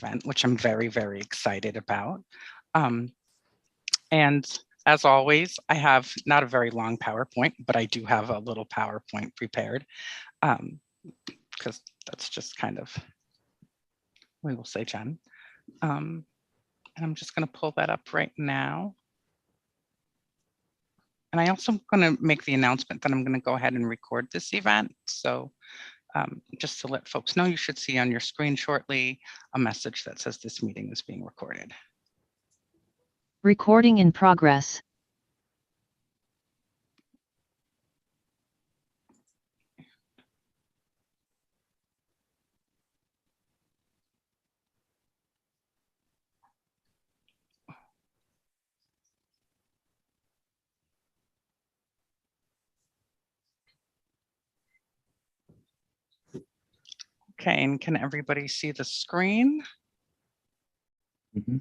event, which I'm very, very excited about. And as always, I have not a very long PowerPoint, but I do have a little PowerPoint prepared because that's just kind of, we will say, Jen. And I'm just going to pull that up right now. And I also going to make the announcement that I'm going to go ahead and record this event. So just to let folks know, you should see on your screen shortly a message that says this meeting is being recorded. Recording in progress. Okay, and can everybody see the screen? Mm-hmm.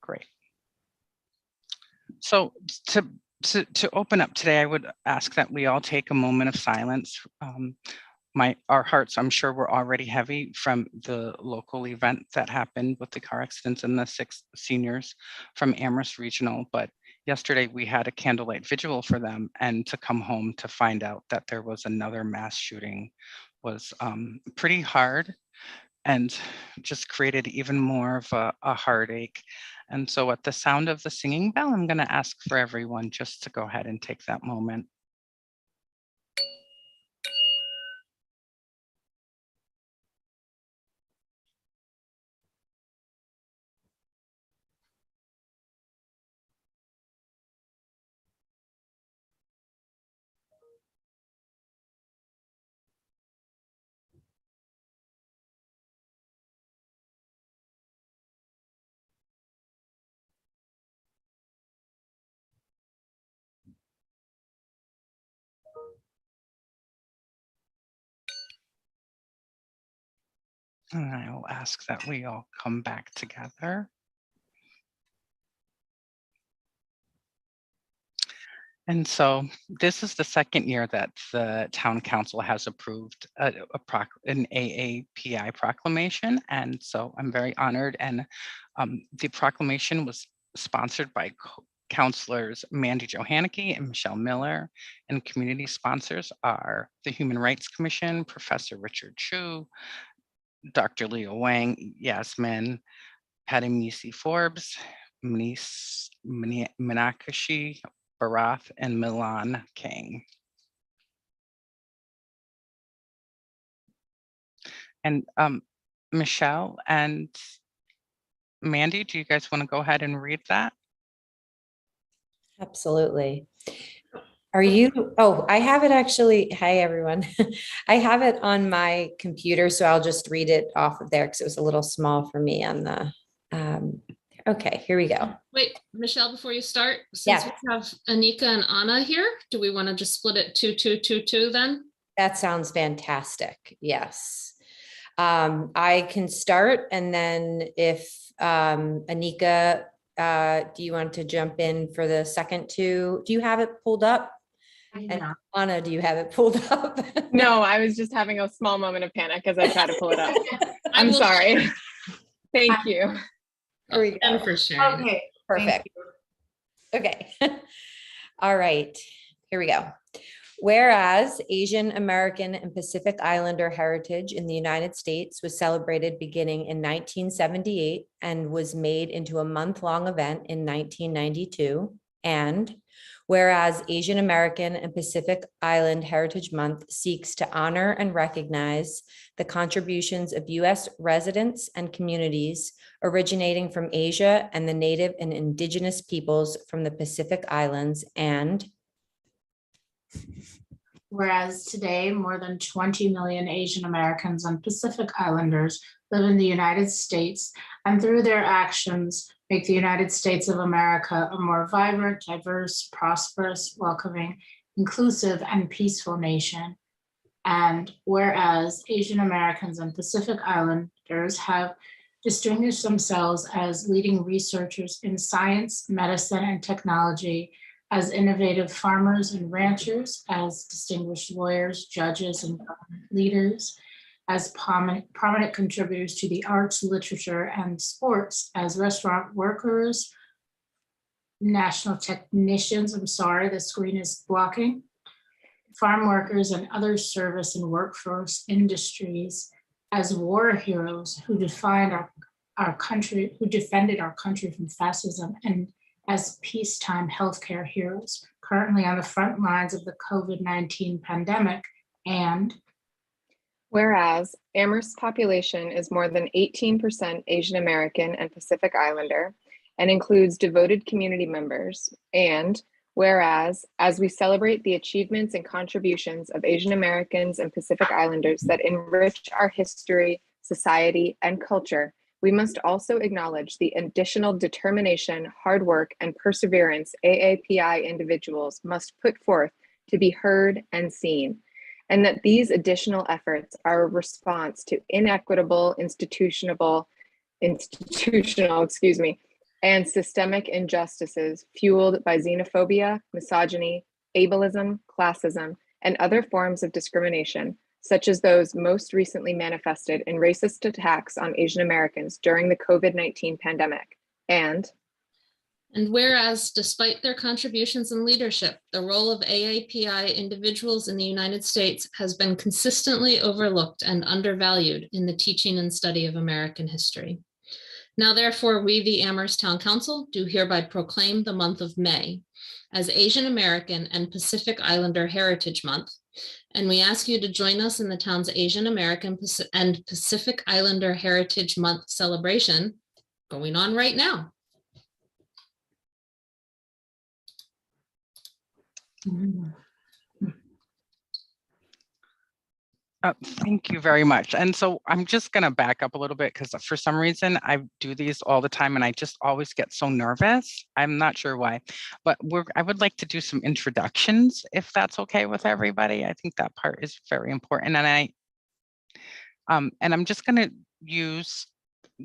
Great. So to open up today, I would ask that we all take a moment of silence. Our hearts, I'm sure, were already heavy from the local event that happened with the car accidents and the 6 seniors from Amherst Regional. But yesterday we had a candlelight vigil for them, and to come home to find out that there was another mass shooting was pretty hard and just created even more of a heartache. And so at the sound of the singing bell, I'm going to ask for everyone just to go ahead and take that moment. And I will ask that we all come back together. And so this is the second year that the town council has approved an AAPI proclamation. And so I'm very honored. And the proclamation was sponsored by councilors Mandy Johanneke and Michelle Miller, and community sponsors are the Human Rights Commission, Professor Richard Chu, Dr. Leo Wang, Yasmin Padimisi Forbes, Minakashi Barath, and Milan Kang. And Michelle and Mandy, do you guys want to go ahead and read that? Absolutely. Are you, oh, I have it actually. Hi, everyone. I have it on my computer, so I'll just read it off of there because it was a little small for me on the, okay, here we go. Wait, Michelle, before you start, since we have Anika and Anna here, do we want to just split it 2-2-2-2 then? That sounds fantastic. Yes. I can start, and then if Anika, do you want to jump in for the second 2? Do you have it pulled up? And Anna, do you have it pulled up? No, I was just having a small moment of panic as I try to pull it up. I'm sorry. Thank you. Here we go. And for sharing. Okay, perfect. Okay. All right, here we go. Whereas Asian American and Pacific Islander heritage in the United States was celebrated beginning in 1978 and was made into a month-long event in 1992. And whereas Asian American and Pacific Island Heritage Month seeks to honor and recognize the contributions of U.S. residents and communities originating from Asia and the Native and Indigenous peoples from the Pacific Islands. And whereas today more than 20 million Asian Americans and Pacific Islanders live in the United States, and through their actions make the United States of America a more vibrant, diverse, prosperous, welcoming, inclusive, and peaceful nation. And whereas Asian Americans and Pacific Islanders have distinguished themselves as leading researchers in science, medicine, and technology, as innovative farmers and ranchers, as distinguished lawyers, judges, and government leaders, as prominent contributors to the arts, literature, and sports as restaurant workers, national technicians, I'm sorry, the screen is blocking, farm workers, and other service and workforce industries as war heroes who defended our country from fascism, and as peacetime healthcare heroes currently on the front lines of the COVID-19 pandemic. And whereas Amherst's population is more than 18% Asian American and Pacific Islander and includes devoted community members. And whereas, as we celebrate the achievements and contributions of Asian Americans and Pacific Islanders that enrich our history, society, and culture, we must also acknowledge the additional determination, hard work, and perseverance AAPI individuals must put forth to be heard and seen, and that these additional efforts are a response to inequitable, institutional, and systemic injustices fueled by xenophobia, misogyny, ableism, classism, and other forms of discrimination, such as those most recently manifested in racist attacks on Asian Americans during the COVID-19 pandemic. And whereas, despite their contributions and leadership, the role of AAPI individuals in the United States has been consistently overlooked and undervalued in the teaching and study of American history. Now, therefore, we, the Amherst Town Council, do hereby proclaim the month of May as Asian American and Pacific Islander Heritage Month, and we ask you to join us in the town's Asian American and Pacific Islander Heritage Month celebration going on right now. Thank you very much. And so I'm just going to back up a little bit because for some reason I do these all the time and I just always get so nervous. I'm not sure why, but I would like to do some introductions if that's okay with everybody. I think that part is very important. And I'm just going to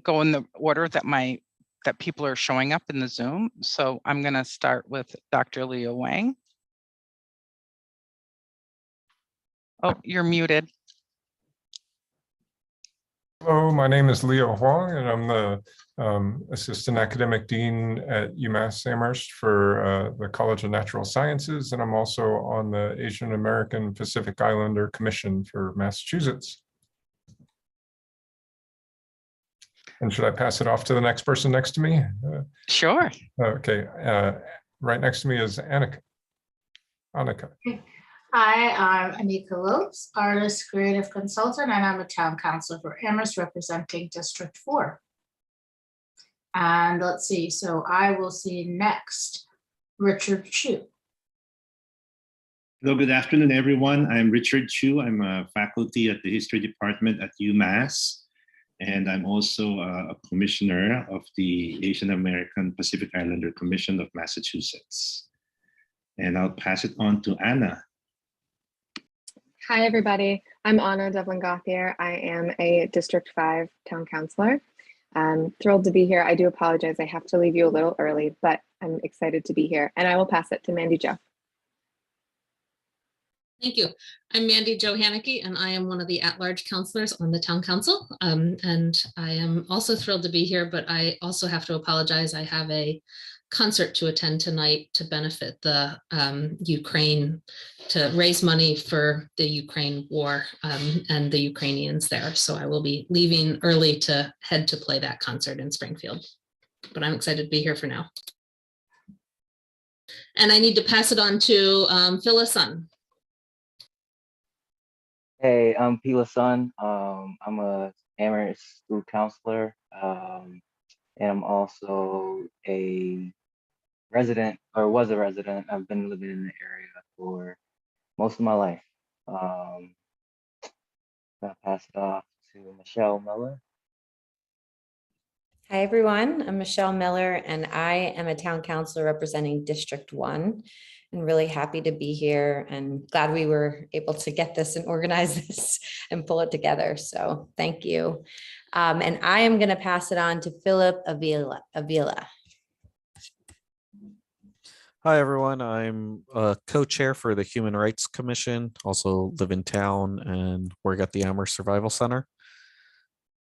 go in the order that people are showing up in the Zoom. So I'm going to start with Dr. Leo Wang. Oh, you're muted. Hello, my name is Leo Wang, and I'm the Assistant Academic Dean at UMass Amherst for the College of Natural Sciences, and I'm also on the Asian American Pacific Islander Commission for Massachusetts. And should I pass it off to the next person next to me? Sure. Okay, right next to me is Annika. Hi, I'm Anika Lopes, artist, creative consultant, and I'm a town councilor for Amherst representing District 4. And let's see, so I will see next, Richard Chu. Hello, good afternoon, everyone. I'm Richard Chu. I'm a faculty at the History Department at UMass, and I'm also a commissioner of the Asian American Pacific Islander Commission of Massachusetts. And I'll pass it on to Anna. hi, everybody. I'm Anna Devlin-Gauthier. I am a District 5 town councilor. I'm thrilled to be here. I do apologize. I have to leave you a little early, but I'm excited to be here. And I will pass it to Mandy Jo. Thank you. I'm Mandy Jo Haneke, and I am one of the at-large counselors on the town council. And I am also thrilled to be here, but I also have to apologize. I have a concert to attend tonight to benefit the Ukraine, to raise money for the Ukraine war and the Ukrainians there. So I will be leaving early to head to play that concert in Springfield, but I'm excited to be here for now. And I need to pass it on to Phyllis Sun. Hey, I'm Pila Sun. I'm a Amherst school counselor, and I'm also a resident, or was a resident. I've been living in the area for most of my life. I'll pass it off to Michelle Miller. Hi, everyone. I'm Michelle Miller, and I am a town councilor representing District 1. And really happy to be here and glad we were able to get this and organize this and pull it together. So thank you. And I am going to pass it on to Philip Avila. Hi, everyone. I'm a co-chair for the Human Rights Commission, also live in town and work at the Amherst Survival Center.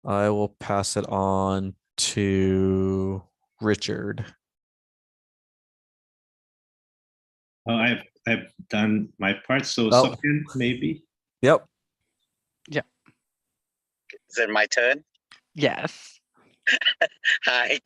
I will pass it on to Richard. I've done my part, so Oh. Sophia, maybe. Yep. Is it my turn? Yes. Hi,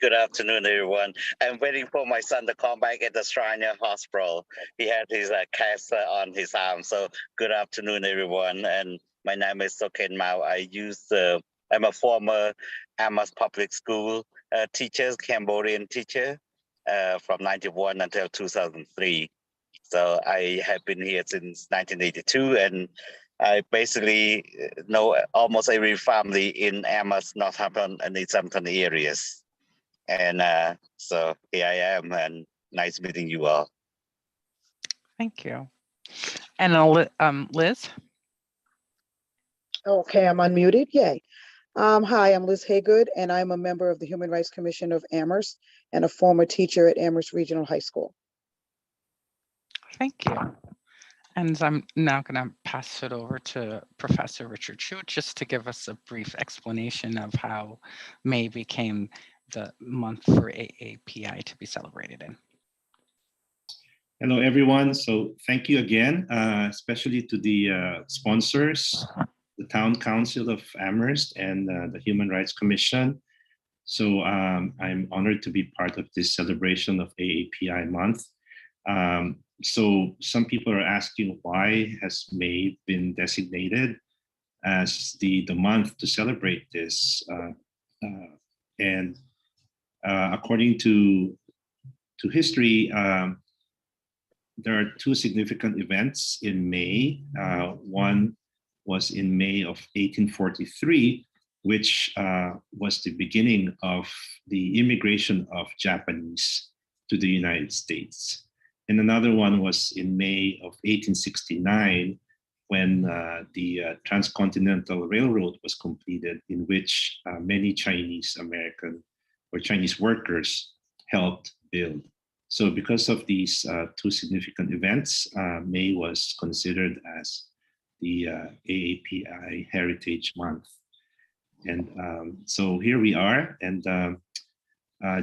good afternoon, everyone. I'm waiting for my son to come back at the Shrine Hospital. He had his cast on his arm. So good afternoon, everyone. And my name is Soken Mao. I'm a former Amherst Public School teacher, Cambodian teacher from 91 until 2003. So I have been here since 1982, and I basically know almost every family in Amherst, Northampton, and East Hampton areas. And so here I am, and nice meeting you all. Thank you. And Liz? Okay, I'm unmuted. Yay. Hi, I'm Liz Haygood, and I'm a member of the Human Rights Commission of Amherst and a former teacher at Amherst Regional High School. Thank you. And I'm now going to pass it over to Professor Richard Chu just to give us a brief explanation of how May became the month for AAPI to be celebrated in. Hello, everyone. So thank you again, especially to the sponsors, the Town Council of Amherst and the Human Rights Commission. So I'm honored to be part of this celebration of AAPI month. So some people are asking, why has May been designated as the month to celebrate this? According to history, there are two significant events in May. One was in May of 1843, which was the beginning of the immigration of Japanese to the United States. And another one was in May of 1869, when the Transcontinental Railroad was completed, in which many Chinese American or Chinese workers helped build. So because of these two significant events, May was considered as the AAPI Heritage Month. And so here we are. And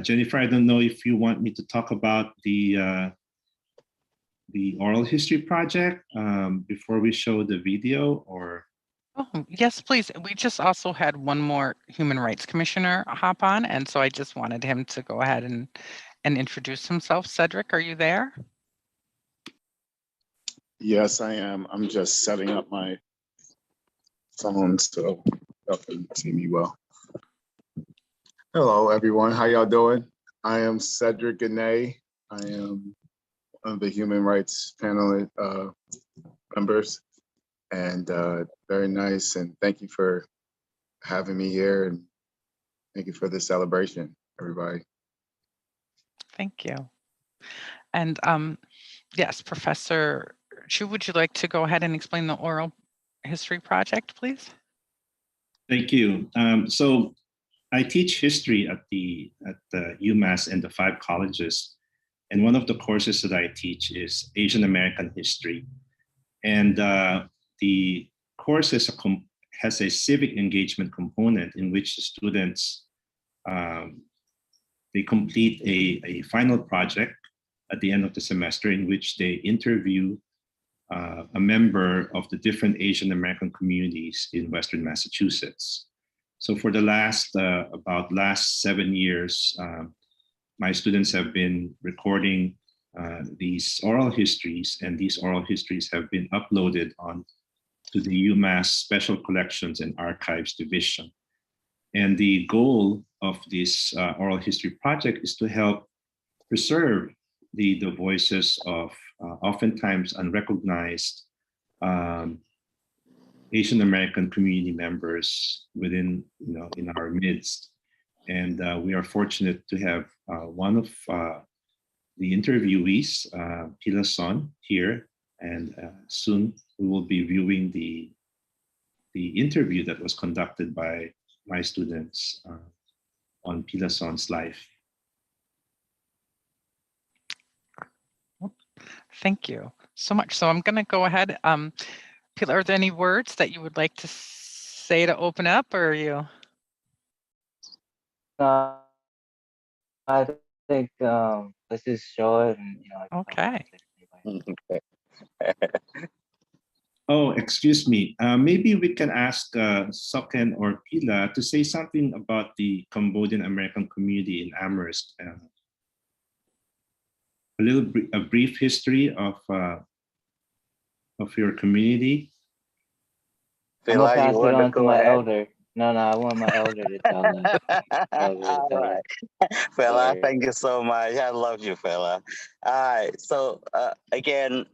Jennifer, I don't know if you want me to talk about the oral history project before we show the video, or? Oh, yes, please. We just also had one more Human Rights Commissioner hop on, and so I just wanted him to go ahead and introduce himself. Cedric, are you there? Yes, I am. I'm just setting up my phone so y'all can see me well. Hello, everyone. How y'all doing? I am Cedric Ganay. I am one of the Human Rights panel members, and very nice. And thank you for having me here, and thank you for the celebration, everybody. Thank you. And yes, Professor Chu, would you like to go ahead and explain the oral history project, please? Thank you. So I teach history at the UMass and the 5 colleges. And one of the courses that I teach is Asian American history. And the course has a civic engagement component in which the students, they complete a final project at the end of the semester in which they interview a member of the different Asian American communities in Western Massachusetts. So for the last 7 years, my students have been recording these oral histories, and these oral histories have been uploaded on to the UMass Special Collections and Archives Division. And the goal of this oral history project is to help preserve the voices of oftentimes unrecognized Asian American community members within, in our midst. And we are fortunate to have one of the interviewees, Pila Son, here. And soon we will be viewing the interview that was conducted by my students on Pila Son's life. Thank you so much. So I'm going to go ahead. Pilar, are there any words that you would like to say to open up, or are you? I think let's just show it. And, Okay. Oh, excuse me. Maybe we can ask Soken or Pila to say something about the Cambodian American community in Amherst. A brief history of your community. I'm gonna Phila, pass you it want to on to go my ahead? elder. No, I want my elder to tell them. All right. Fela, thank you so much. I love you, Fela. All right. So again,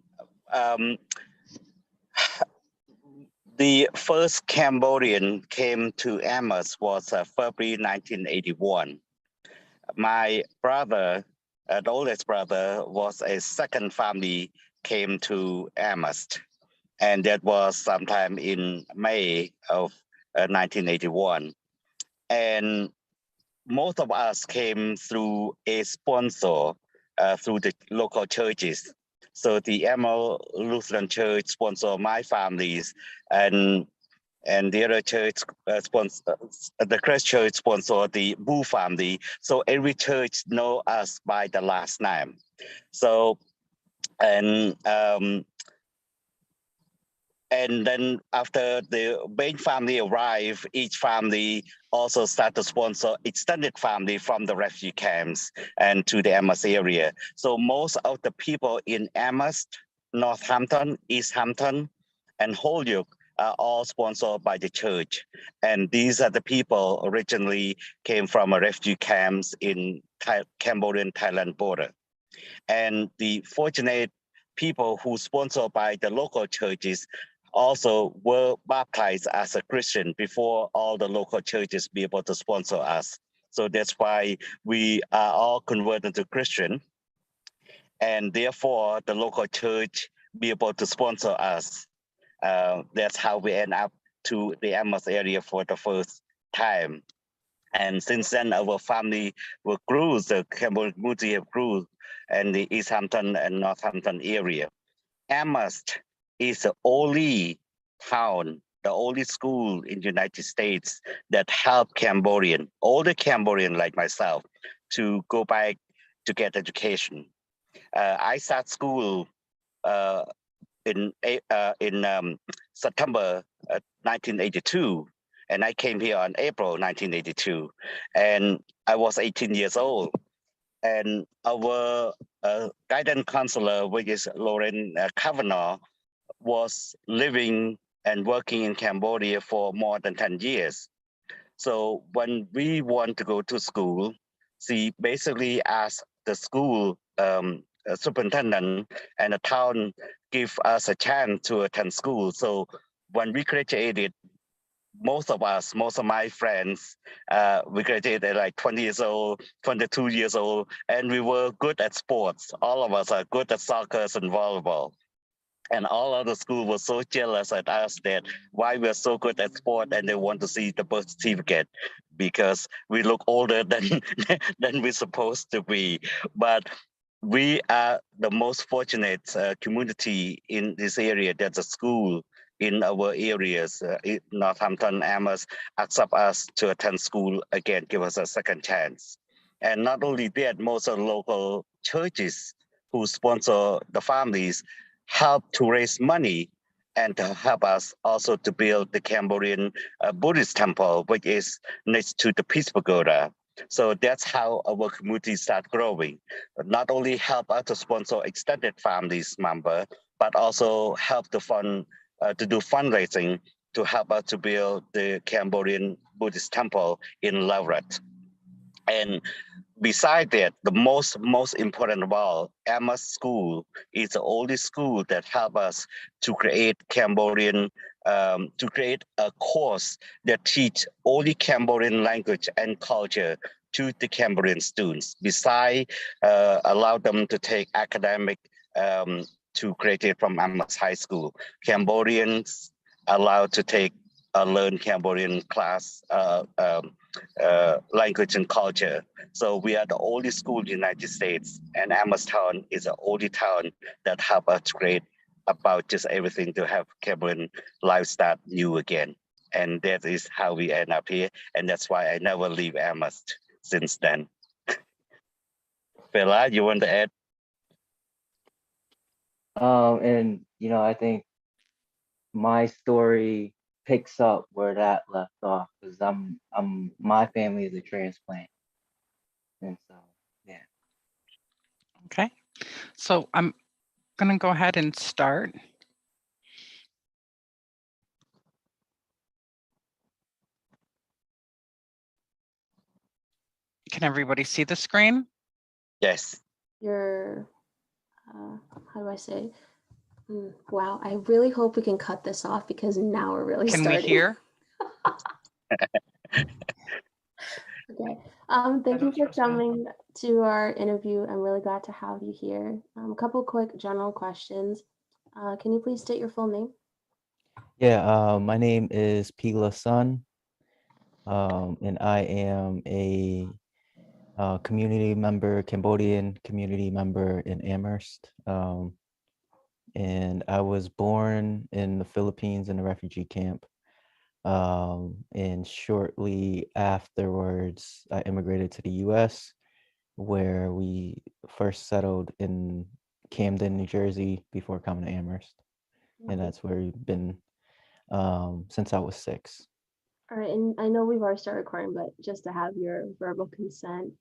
the first Cambodian came to Amherst was February 1981. My brother, the oldest brother, was a second family came to Amherst, and that was sometime in May of 1981. And most of us came through a sponsor through the local churches. So the Emerald Lutheran Church sponsored my families, and the other church the Christ Church sponsored the Boo family. So every church know us by the last name. So and then after the main family arrived, each family also started to sponsor extended family from the refugee camps and to the Amherst area. So most of the people in Amherst, Northampton, East Hampton, and Holyoke are all sponsored by the church. And these are the people originally came from a refugee camps in Cambodian Thailand border. And the fortunate people who sponsored by the local churches also were baptized as a Christian before all the local churches be able to sponsor us. So that's why we are all converted to Christian. And therefore, the local church be able to sponsor us. That's how we end up to the Amherst area for the first time. And since then, our family will grew, the Cambodian community have grew in the East Hampton and Northampton area. Amherst is the only town, the only school in the United States that help Cambodian, older Cambodian like myself, to go back to get education. I start school in September 1982, and I came here on April 1982, and I was 18 years old. And our guidance counselor, which is Lauren Kavanaugh, was living and working in Cambodia for more than 10 years. So when we want to go to school, she basically asked the school superintendent and the town give us a chance to attend school. So when we graduated, most of my friends, we graduated at like 20 years old, 22 years old, and we were good at sports. All of us are good at soccer and volleyball. And all of the school was so jealous at us that why we're so good at sport, and they want to see the birth certificate because we look older than than we're supposed to be. But we are the most fortunate community in this area. There's a school in our areas, in Northampton, Amherst, accept us to attend school again, give us a second chance. And not only that, most of the local churches who sponsor the families help to raise money and to help us also to build the Cambodian Buddhist temple, which is next to the Peace Pagoda. So that's how our community start growing. Not only help us to sponsor extended families member, but also help to fund to do fundraising to help us to build the Cambodian Buddhist temple in Lavrat. And beside that, the most important of all, Amherst School is the only school that help us to create Cambodian, to create a course that teach only Cambodian language and culture to the Cambodian students. Besides, allow them to take academic to graduate from Amherst High School. Cambodians allowed to take learn Cambodian class like language and culture. So we are the only school in the United States, and Amherst town is the only town that have us great about just everything to have Cambodian life start new again. And that is how we end up here. And that's why I never leave Amherst since then. Bella, you want to add? And I think my story picks up where that left off because my family is a transplant, and so yeah. Okay, so I'm going to go ahead and start. Can everybody see the screen? Yes. Your, how do I say? Wow, I really hope we can cut this off because now we're really Can starting. we hear? Okay. Thank you for coming to our interview. I'm really glad to have you here. A couple quick general questions. Can you please state your full name? Yeah, my name is Pila Sun, and I am a community member, Cambodian community member in Amherst. And I was born in the Philippines in a refugee camp. And shortly afterwards, I immigrated to the US, where we first settled in Camden, New Jersey, before coming to Amherst. And that's where we've been since I was 6. All right, and I know we've already started recording, but just to have your verbal consent,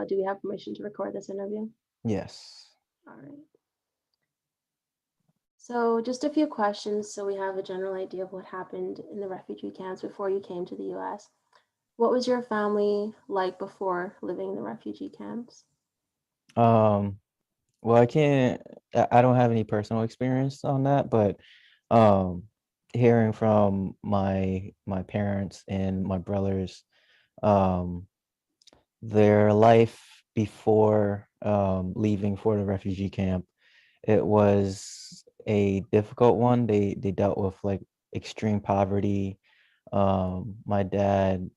do we have permission to record this interview? Yes. All right. So just a few questions so we have a general idea of what happened in the refugee camps before you came to the US. What was your family like before living in the refugee camps? Well, I don't have any personal experience on that, but hearing from my parents and my brothers, their life before leaving for the refugee camp, it was a difficult one. They dealt with like extreme poverty. My dad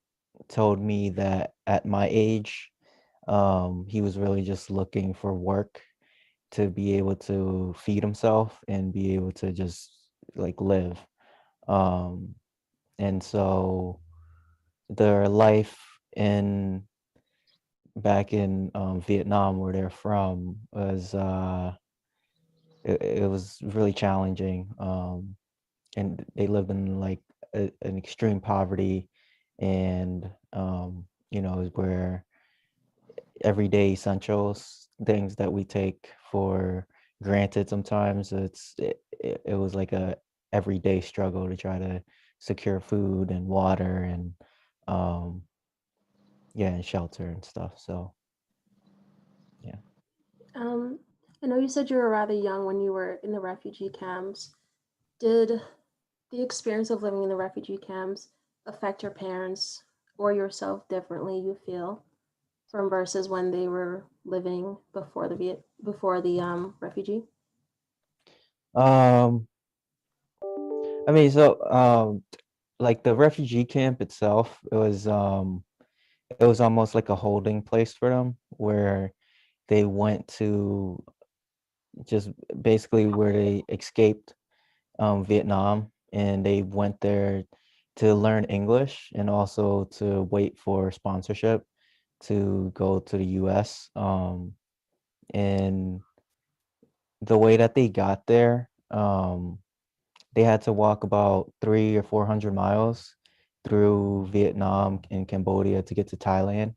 told me that at my age, he was really just looking for work to be able to feed himself and be able to just like live. And so their life back in Vietnam, where they're from, was it was really challenging. And they lived in like an extreme poverty, and where everyday essentials, things that we take for granted sometimes, it was like a everyday struggle to try to secure food and water and and shelter and stuff. So yeah. I know you said you were rather young when you were in the refugee camps. Did the experience of living in the refugee camps affect your parents or yourself differently, you feel, from versus when they were living before the refugee? I mean, so like the refugee camp itself, it was almost like a holding place for them, where they went to just basically where they escaped Vietnam, and they went there to learn English and also to wait for sponsorship to go to the US. And the way that they got there, they had to walk about 300 or 400 miles through Vietnam and Cambodia to get to Thailand.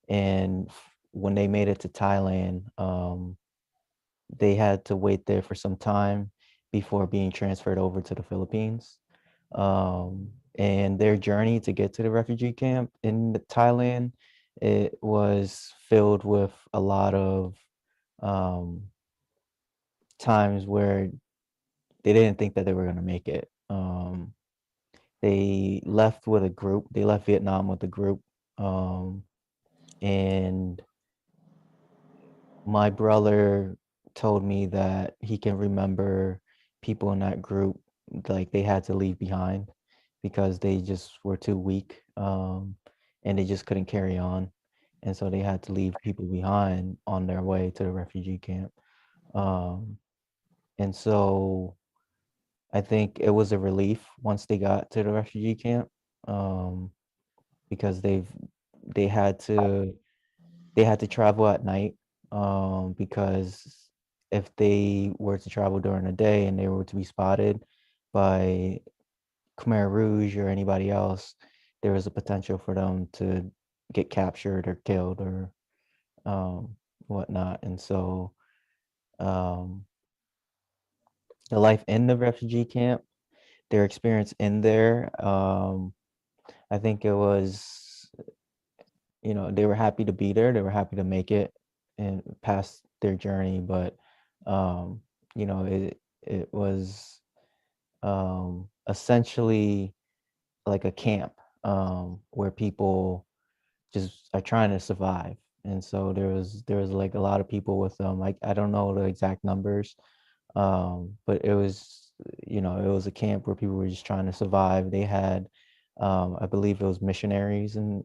And when they made it to Thailand, they had to wait there for some time before being transferred over to the Philippines. And their journey to get to the refugee camp in Thailand, it was filled with a lot of times where they didn't think that they were going to make it. They left with a group. They left Vietnam with a group. And my brother told me that he can remember people in that group, like they had to leave behind because they just were too weak. and they just couldn't carry on. And so they had to leave people behind on their way to the refugee camp. And so I think it was a relief once they got to the refugee camp, because they had to travel at night, because if they were to travel during the day and they were to be spotted by Khmer Rouge or anybody else, there was a potential for them to get captured or killed or whatnot. And so um, the life in the refugee camp, their experience in there, I think it was, they were happy to be there. They were happy to make it and pass their journey, but it was essentially like a camp, where people just are trying to survive. And so there was like a lot of people with them. Like, I don't know the exact numbers, but it was, it was a camp where people were just trying to survive. They had, I believe it was missionaries and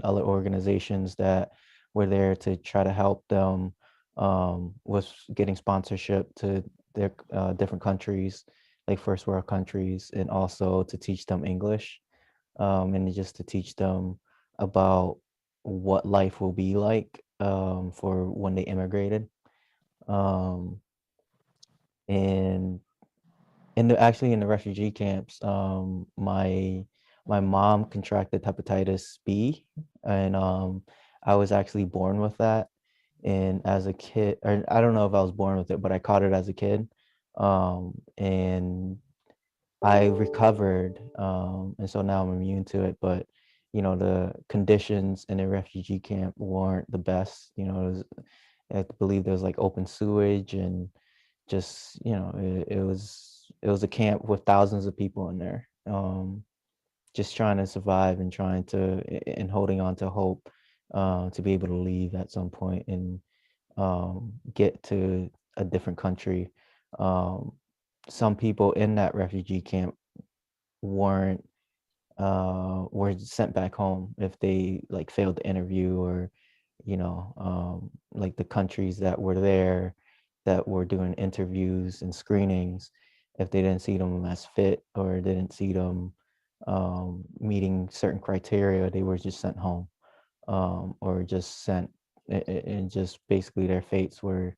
other organizations that were there to try to help them with getting sponsorship to their different countries, like first world countries, and also to teach them English, and just to teach them about what life will be like, for when they immigrated. Um, and actually in the refugee camps, my mom contracted hepatitis B, and I was actually born with that. And as a kid, or I don't know if I was born with it, but I caught it as a kid, and I recovered, and so now I'm immune to it. But the conditions in a refugee camp weren't the best. I believe there was like open sewage, and just it was a camp with thousands of people in there, just trying to survive and and holding on to hope, to be able to leave at some point and get to a different country. Um, some people in that refugee camp weren't were sent back home if they like failed the interview, or like the countries that were there that were doing interviews and screenings, if they didn't see them as fit or didn't see them meeting certain criteria, they were just sent home, or just sent, and just basically their fates were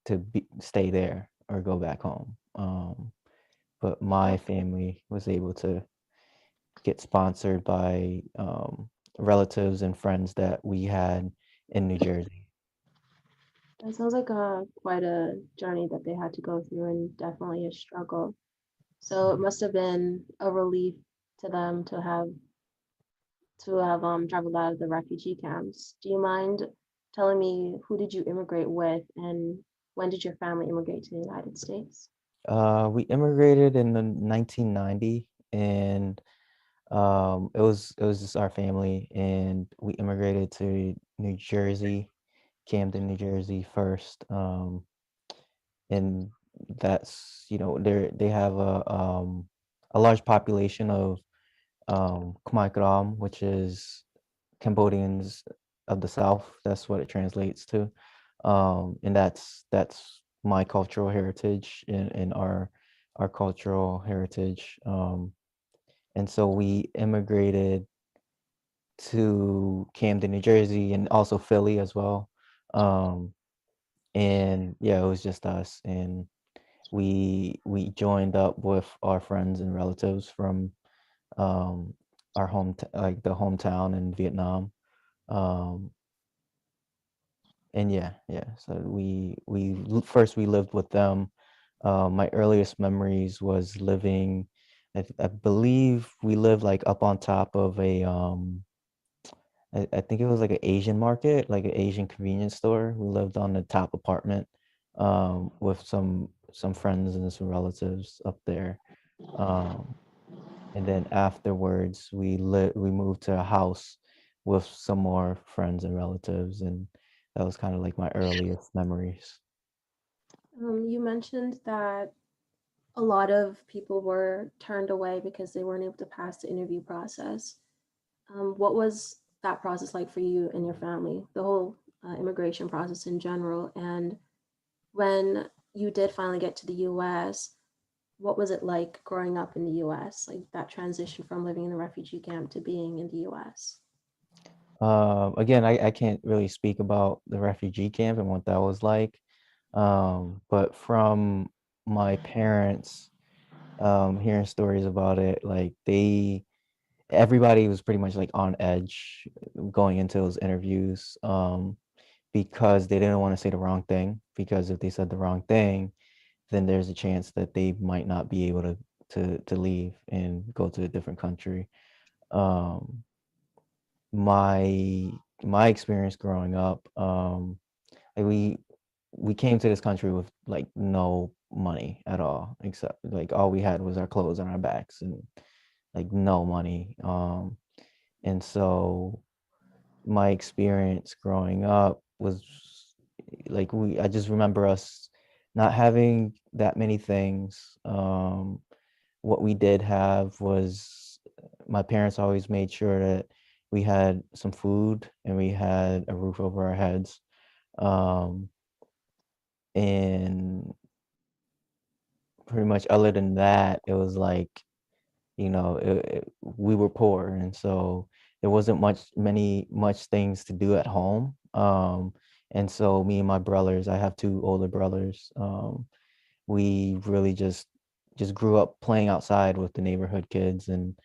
to stay there or go back home. But my family was able to get sponsored by relatives and friends that we had in New Jersey. That sounds like quite a journey that they had to go through, and definitely a struggle. So it must have been a relief to them to have traveled out of the refugee camps. Do you mind telling me, who did you immigrate with, and when did your family immigrate to the United States? We immigrated in the 1990, and it was just our family, and we immigrated to New Jersey, Camden, New Jersey first. And that's, they have a large population of Khmer Krom, which is Cambodians of the South. That's what it translates to. And that's my cultural heritage, and our cultural heritage. And so we immigrated to Camden, New Jersey, and also Philly as well. And yeah, it was just us, and we joined up with our friends and relatives from our like the hometown in Vietnam. Um, and yeah, so first we lived with them. My earliest memories was living, I believe we lived like up on top of a I think it was like an Asian market, like an Asian convenience store. We lived on the top apartment, with some friends and some relatives up there. Um, and then afterwards, we moved to a house with some more friends and relatives, and that was kind of like my earliest memories. You mentioned that a lot of people were turned away because they weren't able to pass the interview process. What was that process like for you and your family, the whole immigration process in general? And when you did finally get to the US, what was it like growing up in the US, like that transition from living in the refugee camp to being in the US? Again, I can't really speak about the refugee camp and what that was like. But from my parents, hearing stories about it, like everybody was pretty much like on edge going into those interviews, because they didn't want to say the wrong thing, because if they said the wrong thing, then there's a chance that they might not be able to leave and go to a different country. Um, my my experience growing up, like we came to this country with like no money at all, except like all we had was our clothes on our backs and like no money. And so my experience growing up was like I just remember us not having that many things. What we did have was my parents always made sure that we had some food and we had a roof over our heads. Um, and pretty much other than that, it was like, we were poor, and so there wasn't much things to do at home. And so me and my brothers, I have two older brothers, we really just grew up playing outside with the neighborhood kids, and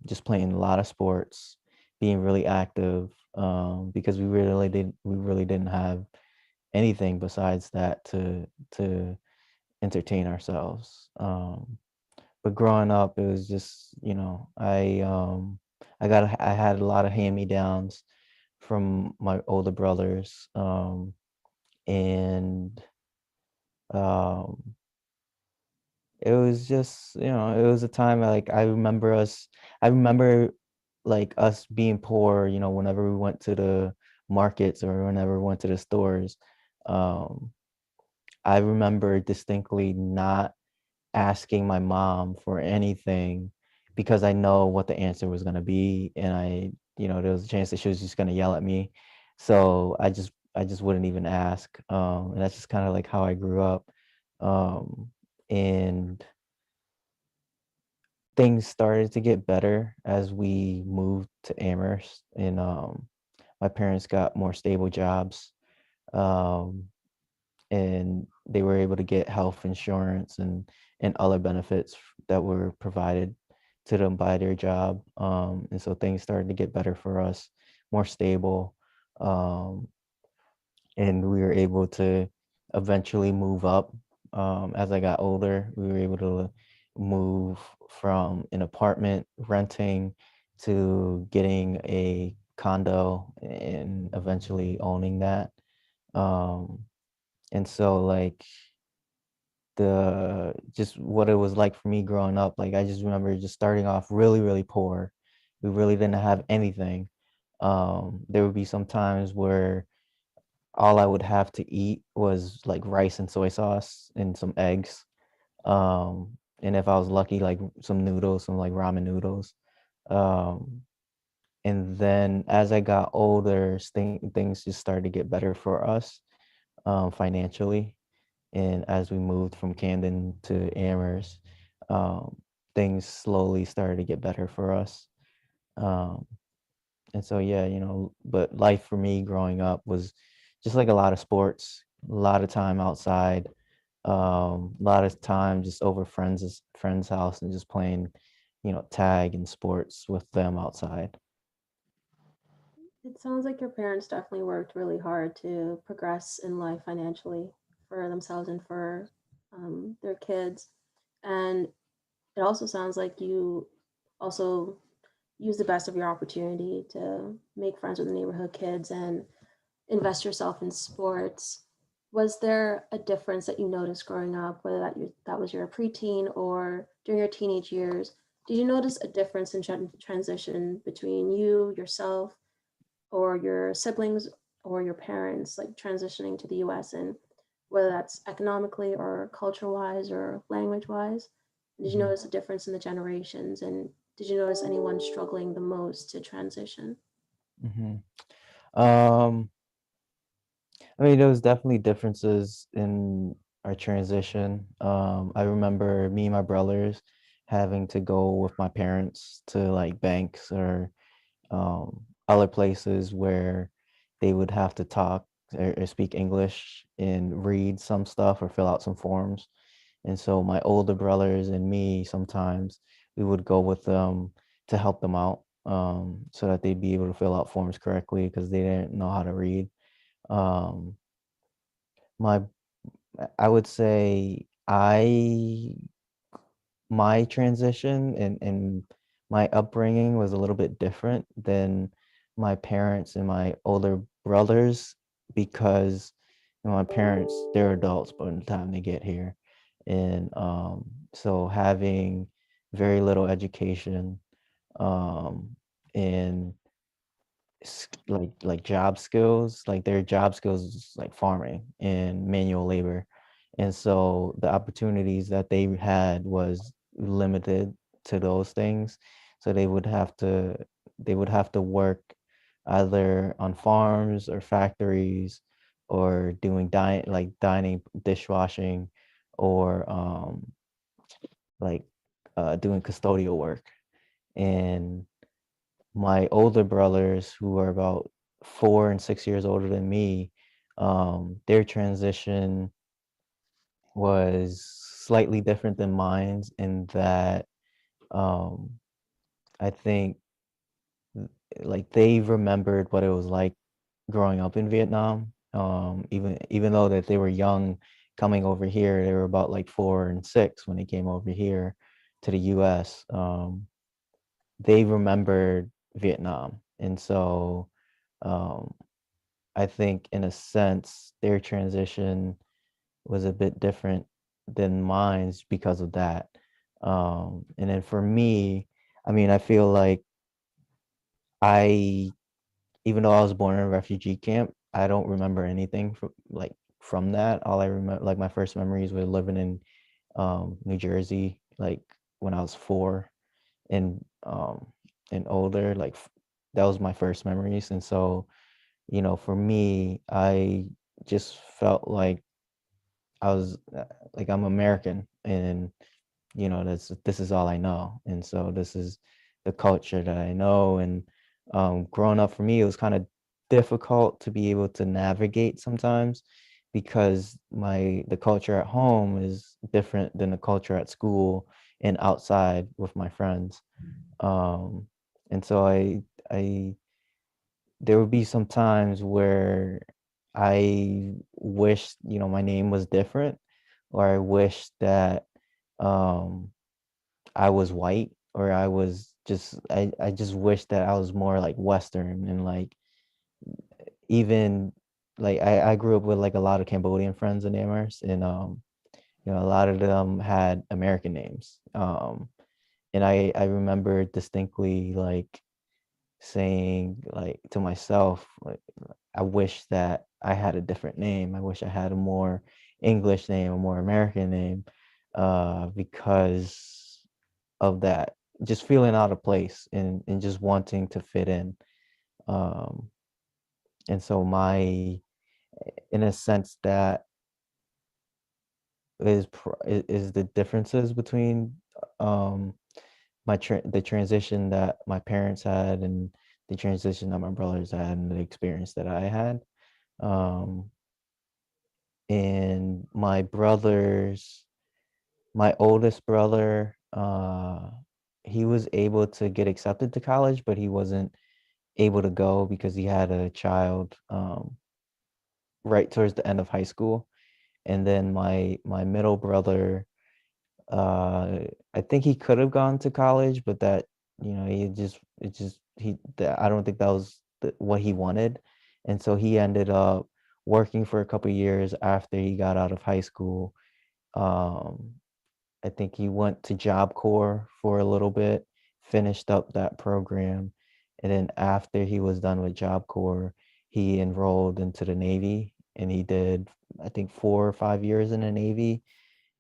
just playing a lot of sports, being really active, because we really didn't have anything besides that to entertain ourselves. But growing up, it was just, I had a lot of hand-me-downs from my older brothers, and um, it was just, it was a time like I remember like us being poor, whenever we went to the markets or whenever we went to the stores. Um, I remember distinctly not asking my mom for anything because I know what the answer was going to be, and there was a chance that she was just going to yell at me. So I just wouldn't even ask. And that's just kind of like how I grew up. And things started to get better as we moved to Amherst, and my parents got more stable jobs. Um, and they were able to get health insurance and other benefits that were provided to them by their job. And so things started to get better for us, more stable. Um, and we were able to eventually move up. As I got older, we were able to move from an apartment renting to getting a condo and eventually owning that. Um, and so like just what it was like for me growing up, like I just remember just starting off really, really poor. We really didn't have anything. There would be some times where all I would have to eat was like rice and soy sauce and some eggs. And if I was lucky, like some noodles, some like ramen noodles. Um, and then as I got older, things just started to get better for us, financially. And as we moved from Camden to Amherst, um, things slowly started to get better for us. Um, and so, yeah, but life for me growing up was just like a lot of sports, a lot of time outside, a lot of time just over friends' house and just playing, tag and sports with them outside. It sounds like your parents definitely worked really hard to progress in life financially for themselves and for their kids. And it also sounds like you also use the best of your opportunity to make friends with the neighborhood kids and invest yourself in sports. Was there a difference that you noticed growing up, whether that was your preteen or during your teenage years? Did you notice a difference in transition between you, yourself, or your siblings or your parents, like transitioning to the US, and whether that's economically or culture wise or language wise? Did you notice a difference in the generations and did you notice anyone struggling the most to transition? Mhm. Um, I mean, there was definitely differences in our transition. I remember me and my brothers having to go with my parents to like banks or other places where they would have to talk or speak English and read some stuff or fill out some forms. And so my older brothers and me, sometimes we would go with them to help them out, so that they'd be able to fill out forms correctly because they didn't know how to read. Um, my, I would say my transition and my upbringing was a little bit different than my parents and my older brothers because my parents, they're adults by the time they get here. And so having very little education, um, and like job skills, like their job skills is like farming and manual labor. And so the opportunities that they had was limited to those things. So they would have to work either on farms or factories or doing dining, dishwashing, or like doing custodial work. And my older brothers, who are about 4 and 6 years older than me, their transition was slightly different than mine's in that um, I think like they remembered what it was like growing up in Vietnam. Even though that they were young coming over here, they were about like 4 and 6 when they came over here to the U.S. They remembered Vietnam, and so um, I think in a sense their transition was a bit different than mine's because of that. And then for me, I mean, I feel like I, even though I was born in a refugee camp, I don't remember anything from that. All I remember, like my first memories were living in New Jersey, like when I was 4 and older. That was my first memories, and so for me, I just felt like I was like I'm American, and this is all I know, and so this is the culture that I know. And growing up for me, it was kind of difficult to be able to navigate sometimes because the culture at home is different than the culture at school and outside with my friends. Um, and so I there would be some times where I wish, my name was different, or I wish that um, I was white, or I just wish that I was more like Western and like even like I grew up with like a lot of Cambodian friends in Amherst, and a lot of them had American names. And I remember distinctly like saying like to myself like I wish that I had a different name. I wish I had a more English name, a more American name, because of that, just feeling out of place and just wanting to fit in. um and so in a sense, that is the differences between um the transition that my parents had and the transition that my brothers had and the experience that I had. Um, and my oldest brother, he was able to get accepted to college, but he wasn't able to go because he had a child right towards the end of high school. And then my middle brother, uh, I think he could have gone to college, but that I don't think that was what he wanted, and so he ended up working for a couple years after he got out of high school. Um, I think he went to Job Corps for a little bit, finished up that program, and then after he was done with Job Corps, he enrolled into the Navy, and he did, I think, 4 or 5 years in the Navy,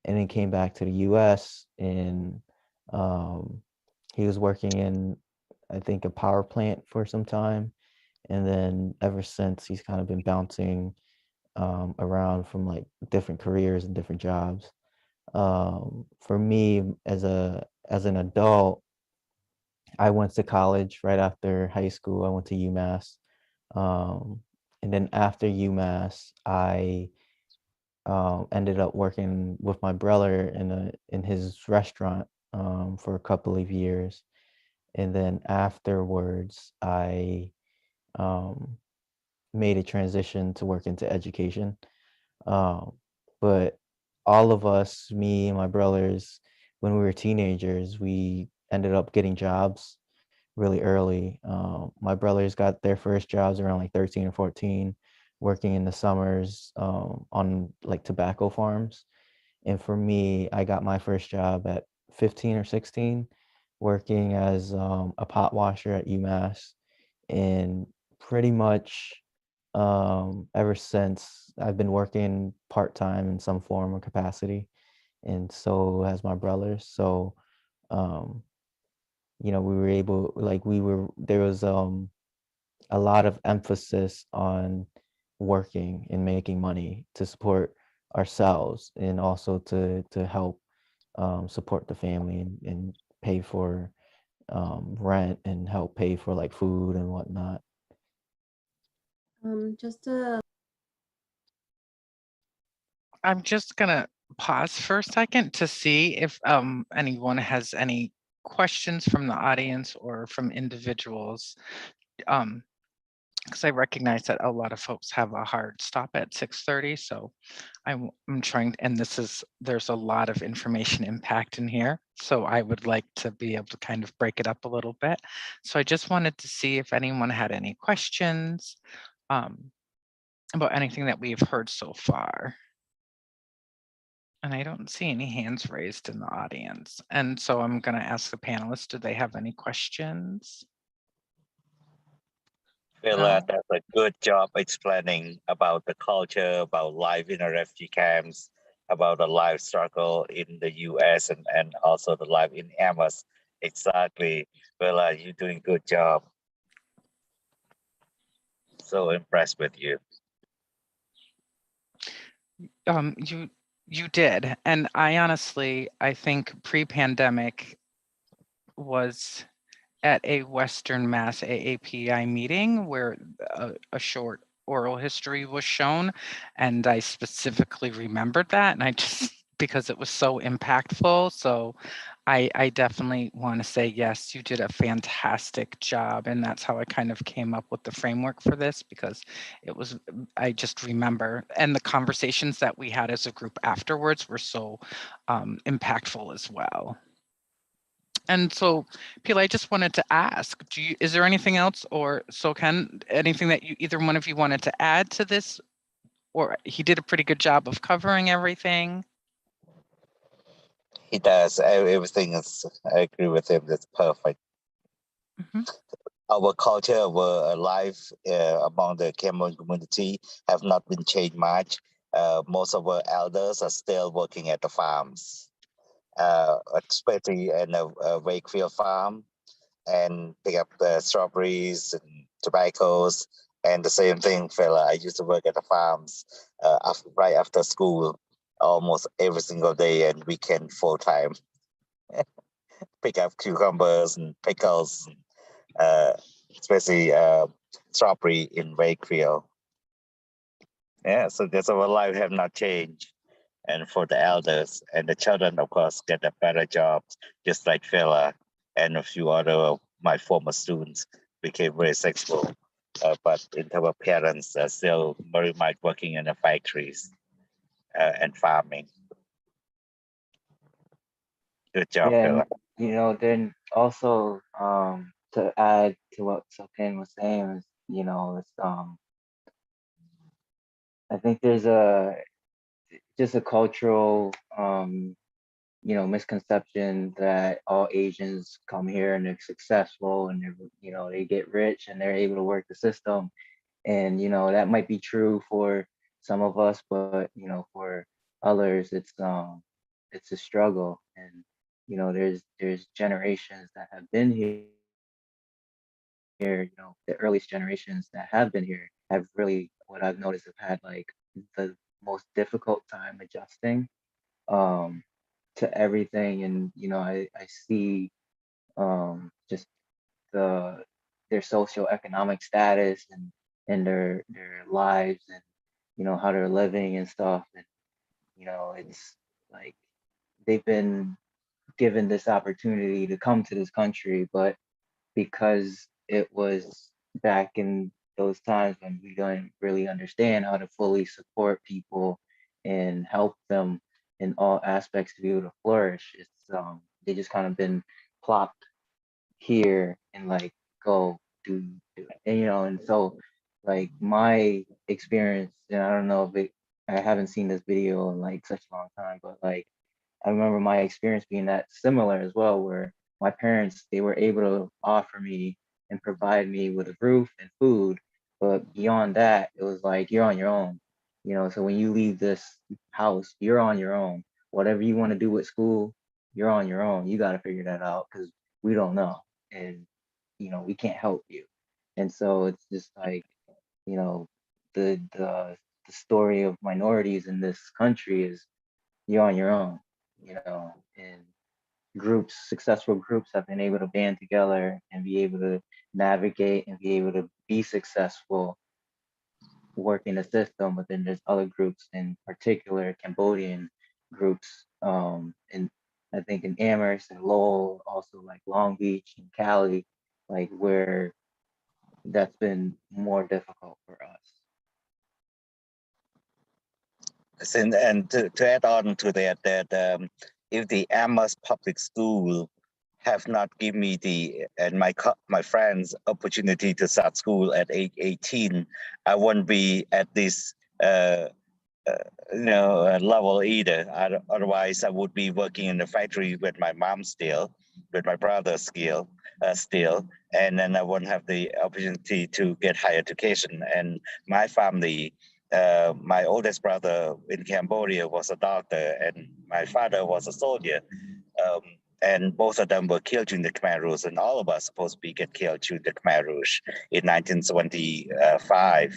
and then came back to the U.S. and um, he was working in, I think, a power plant for some time. And then ever since, he's kind of been bouncing around from like different careers and different jobs. For me, as an adult, I went to college right after high school. I went to UMass. And then after UMass, I ended up working with my brother in his restaurant for a couple of years. And then afterwards, I made a transition to work into education. But all of us, me and my brothers, when we were teenagers, we ended up getting jobs really early. My brothers got their first jobs around like 13 or 14, working in the summers on like tobacco farms. And for me, I got my first job at 15 or 16, working as a pot washer at UMass. And pretty much ever since, I've been working part-time in some form or capacity. And so has my brothers. So, we were able, like there was a lot of emphasis on working and making money to support ourselves and also to help support the family and pay for rent and help pay for like food and whatnot. Just to I'm just gonna pause for a second to see if anyone has any questions from the audience or from individuals. Because I recognize that a lot of folks have a hard stop at 6:30, so I'm trying, and there's a lot of information impact in here, so I would like to be able to kind of break it up a little bit. So I just wanted to see if anyone had any questions about anything that we've heard so far. And I don't see any hands raised in the audience. And so I'm going to ask the panelists, do they have any questions? Phil, No? does a good job explaining about the culture, about life in the refugee camps, about the life struggle in the US and also the life in Amherst. Exactly. Well, you're doing a good job. So impressed with you. You did. And I honestly, I think pre-pandemic was at a Western Mass AAPI meeting where a short oral history was shown. And I specifically remembered that. And I just, because it was so impactful. So I definitely want to say, yes, you did a fantastic job. And that's how I kind of came up with the framework for this, because it was, I just remember, and the conversations that we had as a group afterwards were so impactful as well. And so, Pila, I just wanted to ask, is there anything else, or so Ken, anything that either one of you wanted to add to this? Or he did a pretty good job of covering everything? He does. Everything is, I agree with him. That's perfect. Mm-hmm. Our culture, our life among the Cambodian community have not been changed much. Most of our elders are still working at the farms, especially in a Wakefield farm, and pick up the strawberries and tobaccos. And the same thing, fella. I used to work at the farms right after school, almost every single day and weekend full time. Pick up cucumbers and pickles, especially strawberry in Wakefield. Yeah, so that's our life have not changed. And for the elders and the children, of course, get a better jobs, just like Fela and a few other of my former students became very successful. But in terms of parents, still very much working in the factories and farming. Good job, Yeah, Fela. and, then also to add to what Soken was saying is, it's I think there's just a cultural misconception that all Asians come here and they're successful and they get rich and they're able to work the system. And that might be true for some of us, but for others it's a struggle. And there's generations that have been here, the earliest generations that have been here have really, what I've noticed, have had like the most difficult time adjusting um, to everything. And, I see just their socioeconomic status and their lives and, how they're living and stuff. And, it's like they've been given this opportunity to come to this country, but because it was back in those times when we didn't really understand how to fully support people and help them in all aspects to be able to flourish. It's they just kind of been plopped here and like go do it. And so like my experience, and I don't know if I haven't seen this video in like such a long time, but like I remember my experience being that similar as well, where my parents, they were able to offer me and provide me with a roof and food. But beyond that, it was like, you're on your own. So when you leave this house, you're on your own. Whatever you want to do with school, you're on your own. You got to figure that out because we don't know. And, we can't help you. And so it's just like, you know, the story of minorities in this country is you're on your own, and successful groups have been able to band together and be able to navigate and be able to be successful working the system. But then there's other groups, in particular Cambodian groups, and I think in Amherst and Lowell, also like Long Beach and Cali, like where that's been more difficult for us. And to add on to that, if the Amherst public school have not given me and my friends opportunity to start school at age 18, I wouldn't be at this level either. Otherwise, I would be working in the factory with my mom still, with my brother still, and then I wouldn't have the opportunity to get higher education. And my family, my oldest brother in Cambodia was a doctor, and my father was a soldier. And both of them were killed during the Khmer Rouge, and all of us supposed to be get killed during the Khmer Rouge in 1975.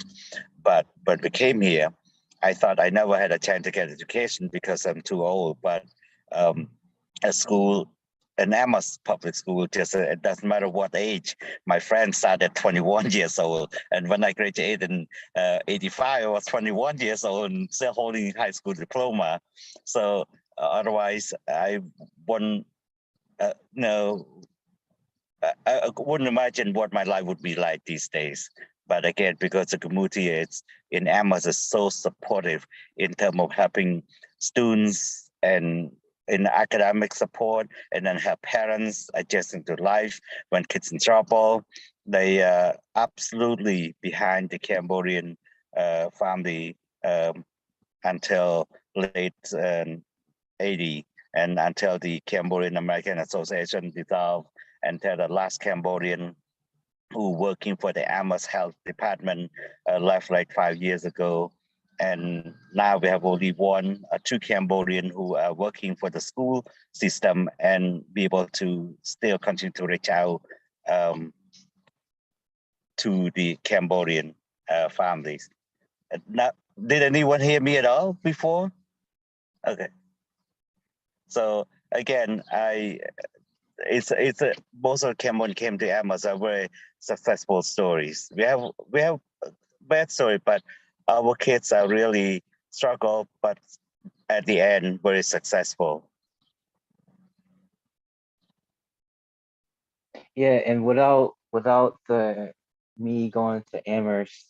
But when we came here, I thought I never had a chance to get education because I'm too old. But a school, an Amherst public school, just it doesn't matter what age. My friends started at 21 years old, and when I graduated in 85, I was 21 years old and still holding high school diploma. So otherwise, I wouldn't. I wouldn't imagine what my life would be like these days. But again, because the community in Amherst is so supportive in terms of helping students and in academic support, and then help parents adjusting to life when kids in trouble. They are absolutely behind the Cambodian family until late 80, and until the Cambodian American Association dissolved, until the last Cambodian who working for the Amherst Health Department left like 5 years ago. And now we have only one or two Cambodian who are working for the school system and be able to still continue to reach out to the Cambodian families. Now, did anyone hear me at all before? Okay. So again, most of Cambodian came to Amherst are very successful stories. We have bad story, but our kids are really struggle, but at the end very successful. Yeah, and without me going to Amherst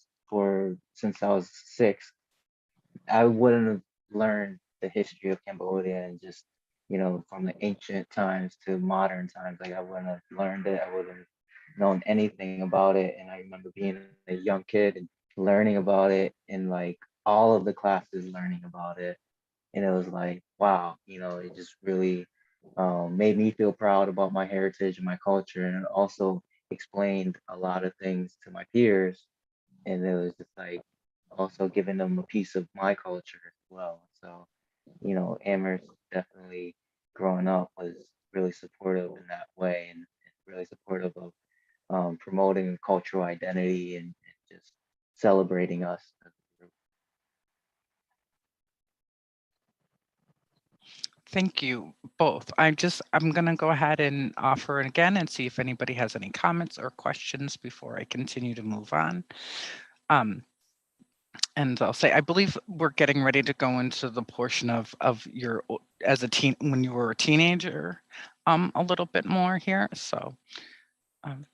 since I was 6, I wouldn't have learned the history of Cambodia and just, from the ancient times to modern times. Like I wouldn't have learned it. I wouldn't have known anything about it. And I remember being a young kid and learning about it, and like all of the classes learning about it. And it was like, wow, it just really made me feel proud about my heritage and my culture, and it also explained a lot of things to my peers. And it was just like also giving them a piece of my culture as well. So, Amherst definitely growing up was really supportive in that way, and really supportive of promoting cultural identity and just celebrating us as a group. Thank you both. I'm gonna go ahead and offer it again and see if anybody has any comments or questions before I continue to move on. And I'll say, I believe we're getting ready to go into the portion of your as a teen when you were a teenager, a little bit more here. So, um,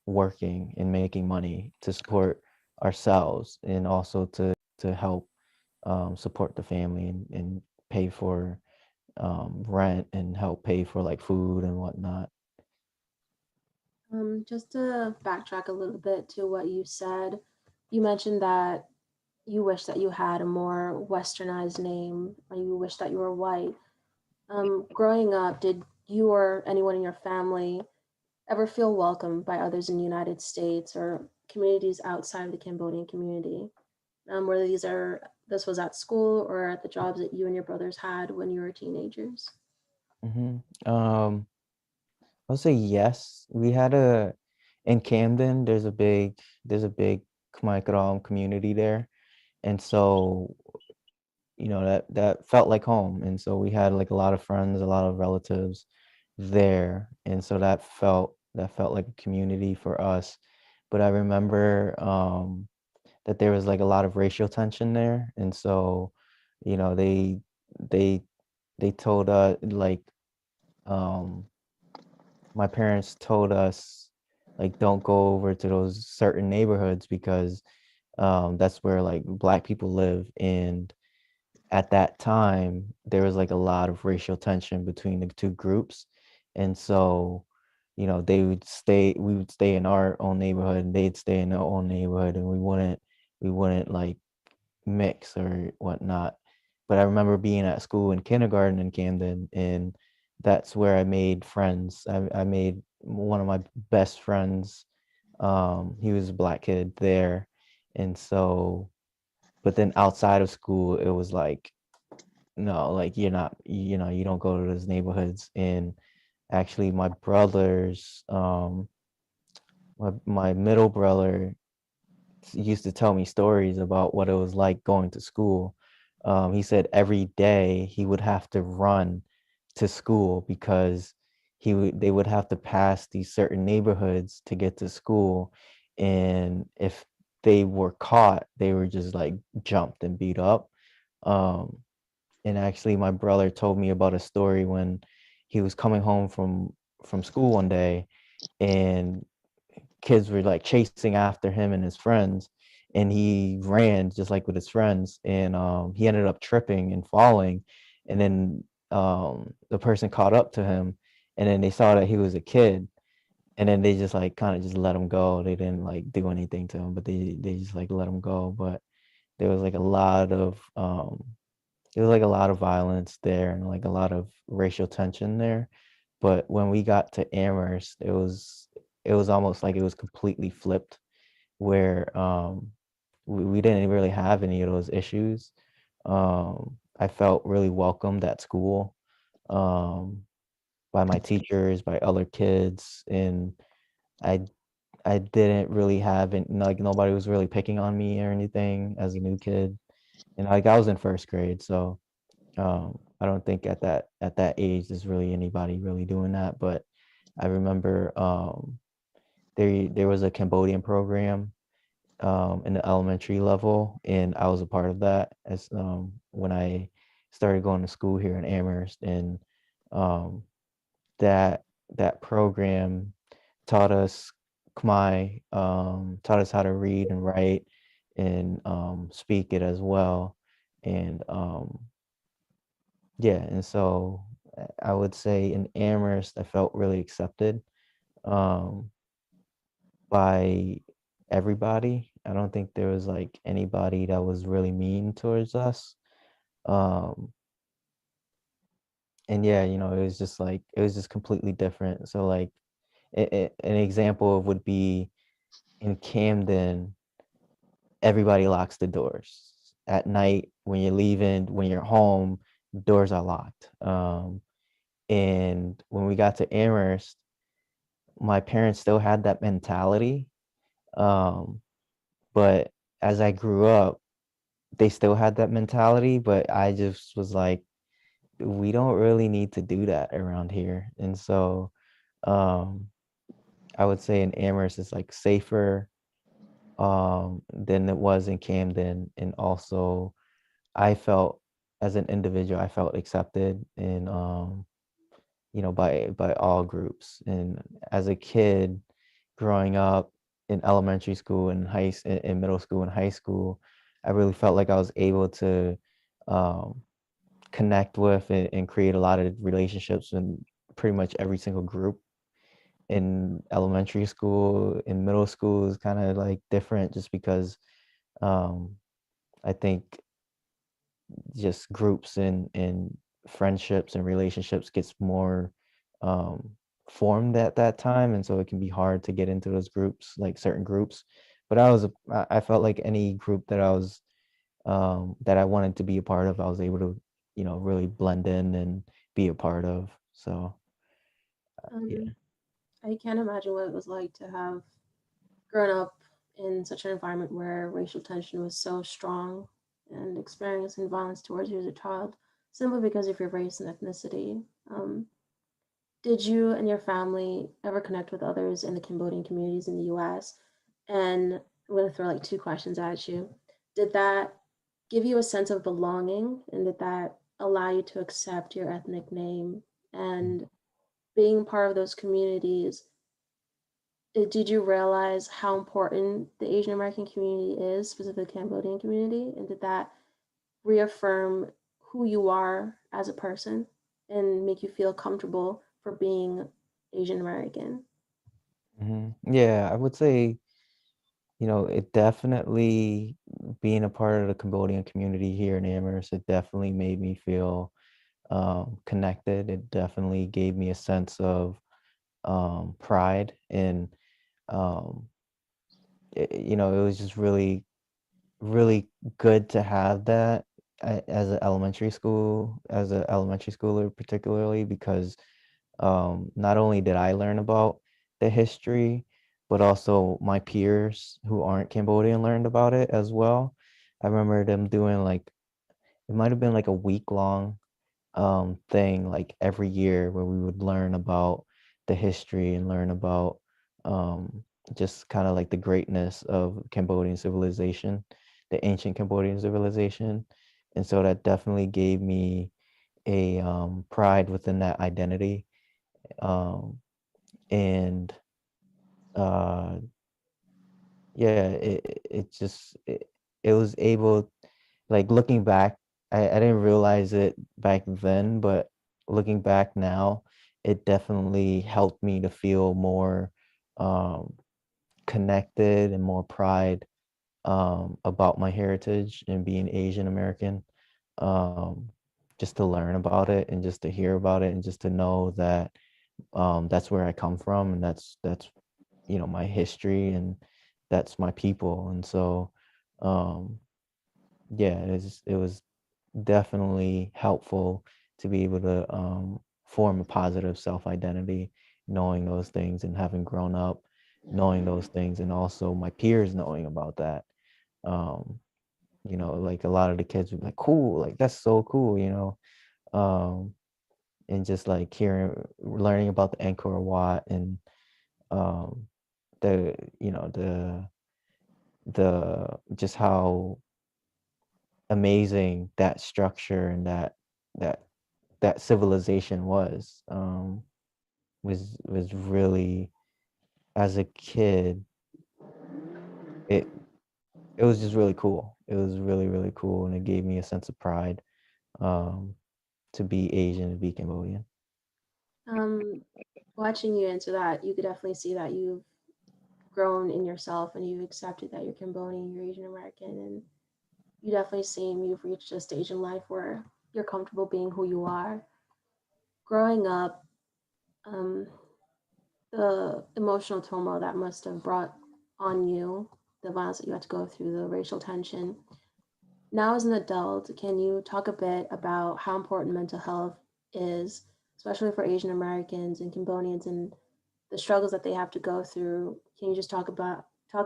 working and making money to support ourselves and also to help support the family and pay for rent and help pay for like food and whatnot. Just to backtrack a little bit to what you said, you mentioned that you wish that you had a more westernized name, or you wish that you were white. Growing up, did you or anyone in your family ever feel welcomed by others in the United States or communities outside of the Cambodian community? Whether this was at school or at the jobs that you and your brothers had when you were teenagers? I'll say yes. We had in Camden, there's a big Khmer Krom community there. And so, that felt like home. And so we had like a lot of friends, a lot of relatives there. And so that felt like a community for us. But I remember that there was like a lot of racial tension there. And so, they they they told us like um my parents told us like don't go over to those certain neighborhoods because that's where like black people live. And at that time there was like a lot of racial tension between the two groups. And so we would stay in our own neighborhood and they'd stay in their own neighborhood, and we wouldn't like mix or whatnot. But I remember being at school in kindergarten in Camden, and that's where I made friends. I made one of my best friends. He was a black kid there. And so, but then outside of school, it was like, no, like you're not, you don't go to those neighborhoods. And actually my brothers, my middle brother used to tell me stories about what it was like going to school. He said every day he would have to run to school because they would have to pass these certain neighborhoods to get to school. And if they were caught, they were just like jumped and beat up. Um, and actually my brother told me about a story when he was coming home from school one day, and kids were like chasing after him and his friends, and he ran just like with his friends. And he ended up tripping and falling. And then the person caught up to him, and then they saw that he was a kid, and then they just like kind of just let him go. They didn't like do anything to him, but they just like let him go. But there was like a lot of violence there and like a lot of racial tension there. But when we got to Amherst, it was almost like it was completely flipped, where we didn't really have any of those issues. I felt really welcomed at school, um, by my teachers, by other kids. And I I didn't really have it, like nobody was really picking on me or anything as a new kid. And like I was in first grade, so I don't think at that age there's really anybody really doing that. But I remember there was a Cambodian program in the elementary level, and I was a part of that as when I started going to school here in Amherst. And um, that program taught us Khmer, taught us how to read and write and speak it as well. And yeah, and so I would say in Amherst, I felt really accepted um, by everybody. I don't think there was like anybody that was really mean towards us. Um, and yeah, it was just completely different. So like an example of would be in Camden, everybody locks the doors. At night, when you're leaving, when you're home, doors are locked. And when we got to Amherst, my parents still had that mentality. But as I grew up, they still had that mentality, but I just was like, we don't really need to do that around here. And so I would say in Amherst is like safer than it was in Camden. And also I felt as an individual, I felt accepted in by all groups. And as a kid growing up in elementary school and in middle school and high school, I really felt like I was able to connect with and create a lot of relationships in pretty much every single group. In elementary school, in middle school is kind of like different just because I think just groups and friendships and relationships gets more formed at that time, and so it can be hard to get into those groups, like certain groups. But I felt like any group that that I wanted to be a part of, I was able to really blend in and be a part of. So yeah. I can't imagine what it was like to have grown up in such an environment where racial tension was so strong and experiencing violence towards you as a child simply because of your race and ethnicity. Did you and your family ever connect with others in the Cambodian communities in the US? And I'm going to throw like two questions at you. Did that give you a sense of belonging? And did that allow you to accept your ethnic name? And being part of those communities, did you realize how important the Asian American community is, specifically the Cambodian community? And did that reaffirm who you are as a person and make you feel comfortable for being Asian American? Yeah, I would say, it definitely being a part of the Cambodian community here in Amherst, it definitely made me feel connected. It definitely gave me a sense of pride, and um, it was just really, really good to have that as an elementary schooler, particularly because not only did I learn about the history, but also my peers who aren't Cambodian learned about it as well. I remember them doing like, it might have been like a week long thing like every year where we would learn about the history and learn about just kind of like the greatness of Cambodian civilization, the ancient Cambodian civilization. And so that definitely gave me a pride within that identity. And uh yeah, it was able, like looking back, I didn't realize it back then, but looking back now, it definitely helped me to feel more um connected and more pride about my heritage and being Asian American. um just to learn about it and just to hear about it and just to know that that's where I come from, and that's my history, and that's my people. And so um yeah, it was definitely helpful to be able to form a positive self-identity, knowing those things and having grown up knowing those things, and also my peers knowing about that. um like a lot of the kids would be like, cool, like that's so cool, um and just like learning about the Angkor Wat, and um the just how amazing that structure and that that civilization was really, as a kid, it it was just really cool. It was really, really cool, and it gave me a sense of pride um to be Asian, to be Cambodian. Um, Watching you answer that, you could definitely see that you've grown in yourself and you've accepted that you're Cambodian, you're Asian American, and you definitely seem you've reached a stage in life where you're comfortable being who you are. Growing up, um, the emotional turmoil that must have brought on you the violence that you had to go through, the racial tension. Now, as an adult, can you talk a bit about how important mental health is, especially for Asian Americans and Cambodians, and the struggles that they have to go through? Can you just talk a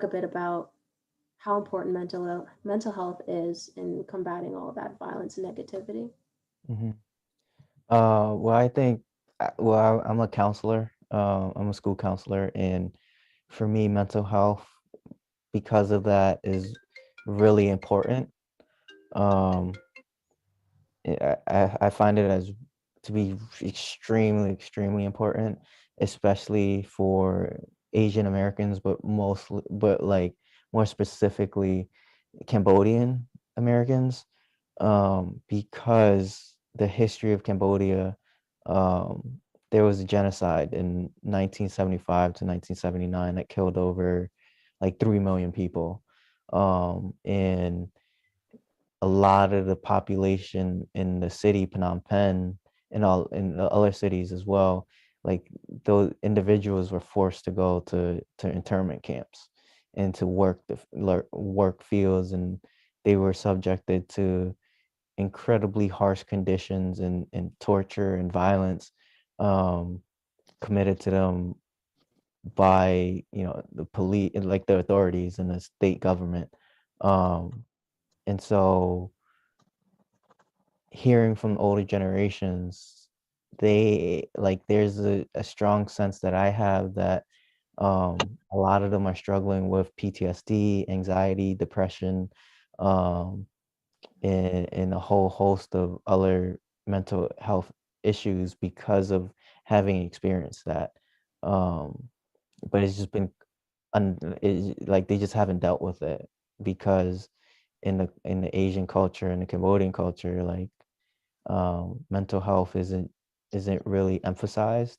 bit about how important mental health is in combating all of that violence and negativity? Mhm. Well, I think, I'm a counselor. I'm a school counselor, and for me, mental health, because of that, is really important. Um, I find it as to be extremely important, especially for Asian Americans, but like more specifically Cambodian Americans, because the history of Cambodia, um, there was a genocide in 1975 to 1979 that killed over like 3 million people. And a lot of the population in the city, Phnom Penh, and all in the other cities as well, like those individuals were forced to go to internment camps and to work fields, and they were subjected to incredibly harsh conditions and torture and violence, um, committed to them by the police and like the authorities and the state government. um, and so hearing from older generations, they like there's a strong sense that I have that a lot of them are struggling with PTSD, anxiety, depression, um, and a whole host of other mental health issues because of having experienced that. Um, but it's just been like they just haven't dealt with it because in the Asian culture and the Cambodian culture, like mental health isn't really emphasized.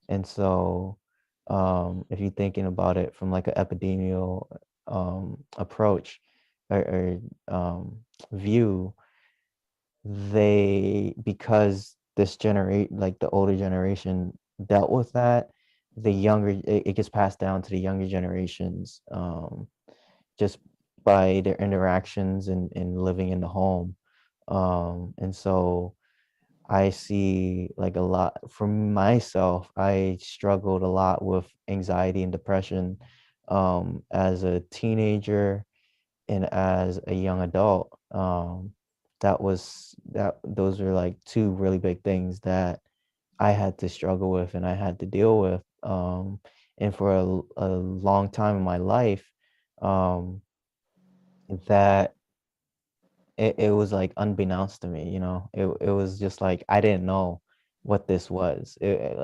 And so if you're thinking about it from like an epidemial approach or view, because this generate like the older generation dealt with that, it gets passed down to the younger generations, just by their interactions and living in the home. And so I see like a lot for myself. I struggled a lot with anxiety and depression as a teenager and as a young adult. Those are like two really big things that I had to struggle with and I had to deal with. And for a long time in my life, um, that it was like unbeknownst to me, it was just like I didn't know what this was. It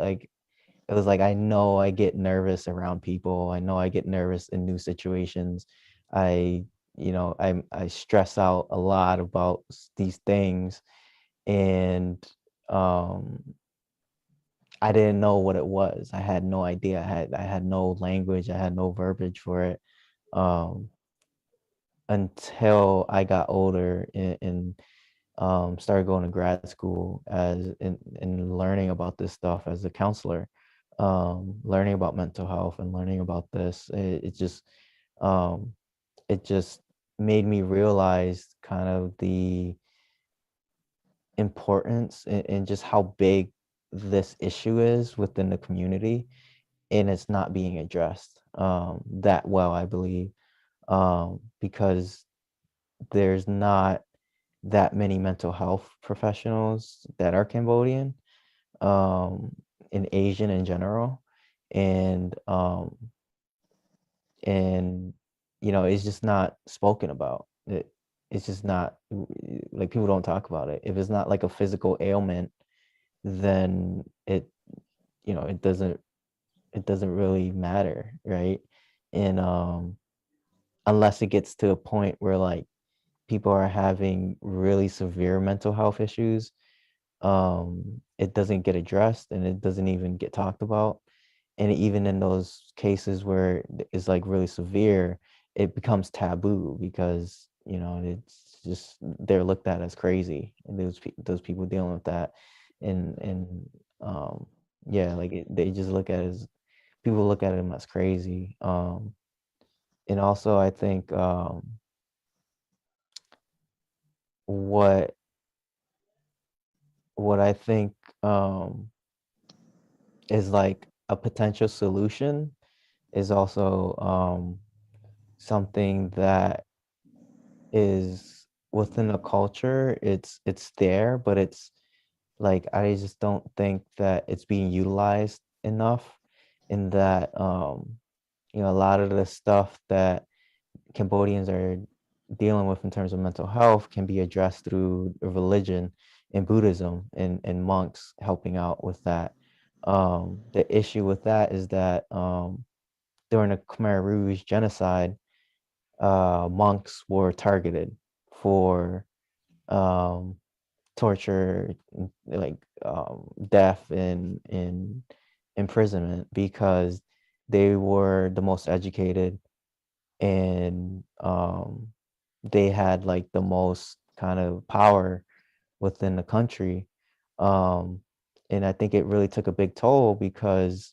was like I know I get nervous around people. I know I get nervous in new situations. I I stress out a lot about these things, and um I didn't know what it was. I had no idea. I had no language. I had no verbiage for it. Um until I got older and started going to grad school and learning about this stuff as a counselor, learning about mental health and learning about this. Um, it just made me realize kind of the importance and just how big this issue is within the community, and it's not being addressed that well, I believe, because there's not that many mental health professionals that are Cambodian, and Asian in general. And and it's just not spoken about. It's just not like people don't talk about it. If it's not like a physical ailment, then it doesn't really matter, right? And unless it gets to a point where like people are having really severe mental health issues, it doesn't get addressed and it doesn't even get talked about. And even in those cases where it's like really severe, it becomes taboo because it's just they're looked at as crazy, and those people dealing with that, and um yeah, like they just look at it as people look at them as crazy. and also I think what I think is like a potential solution is also something that is within the culture. It's there, but it's like I just don't think that it's being utilized enough. In that you know, a lot of the stuff that Cambodians are dealing with in terms of mental health can be addressed through religion and Buddhism, and monks helping out with that. The issue with that is that during the Khmer Rouge genocide, monks were targeted for um, torture, like death and imprisonment, because they were the most educated, and they had like the most kind of power within the country. Um, and I think it really took a big toll because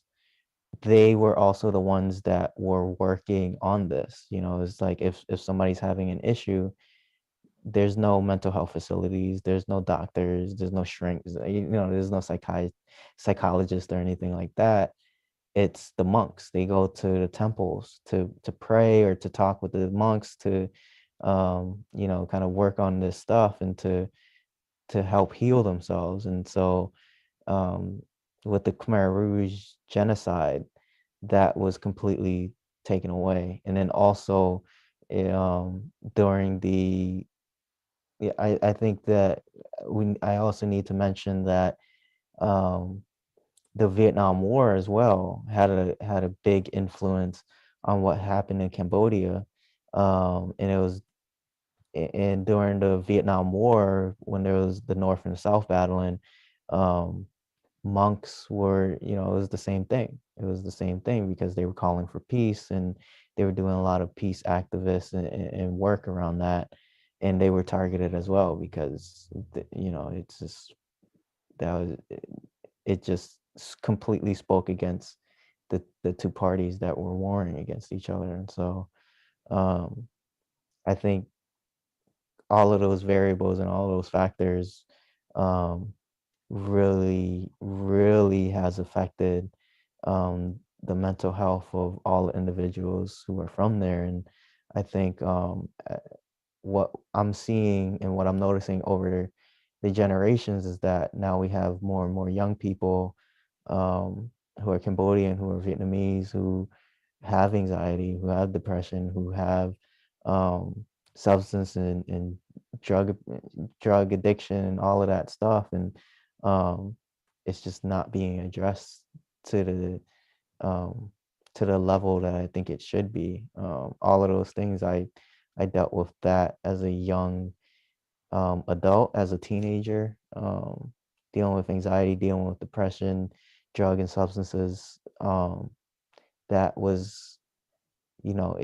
they were also the ones that were working on this. You know, it's like if somebody's having an issue, there's no mental health facilities, there's no doctors, there's no shrinks, you know, there's no psychologist or anything like that. It's the monks. They go to the temples to pray or to talk with the monks to you know, kind of work on this stuff and to help heal themselves. And so um, with the Khmer Rouge genocide, that was completely taken away. And then also during the, yeah, I think that I also need to mention that um, the Vietnam War as well had a big influence on what happened in Cambodia. And it was and during the Vietnam War, when there was the North and the South battling, um, monks were, you know, it was the same thing. It was the same thing because they were calling for peace, and they were doing a lot of peace activists and work around that. And they were targeted as well because, you know, it's just, that was, it just completely spoke against the two parties that were warring against each other. And so um, I think all of those variables and all those factors um, really has affected the mental health of all individuals who are from there. And I think what I'm seeing and what I'm noticing over the generations is that now we have more and more young people who are Cambodian, who are Vietnamese, who have anxiety, who have depression, who have substance and drug addiction and all of that stuff. And it's just not being addressed to um, the level that I think it should be. All of those things, I dealt with that as a young adult, as a teenager, dealing with anxiety, dealing with depression, drug and substances. That was, you know,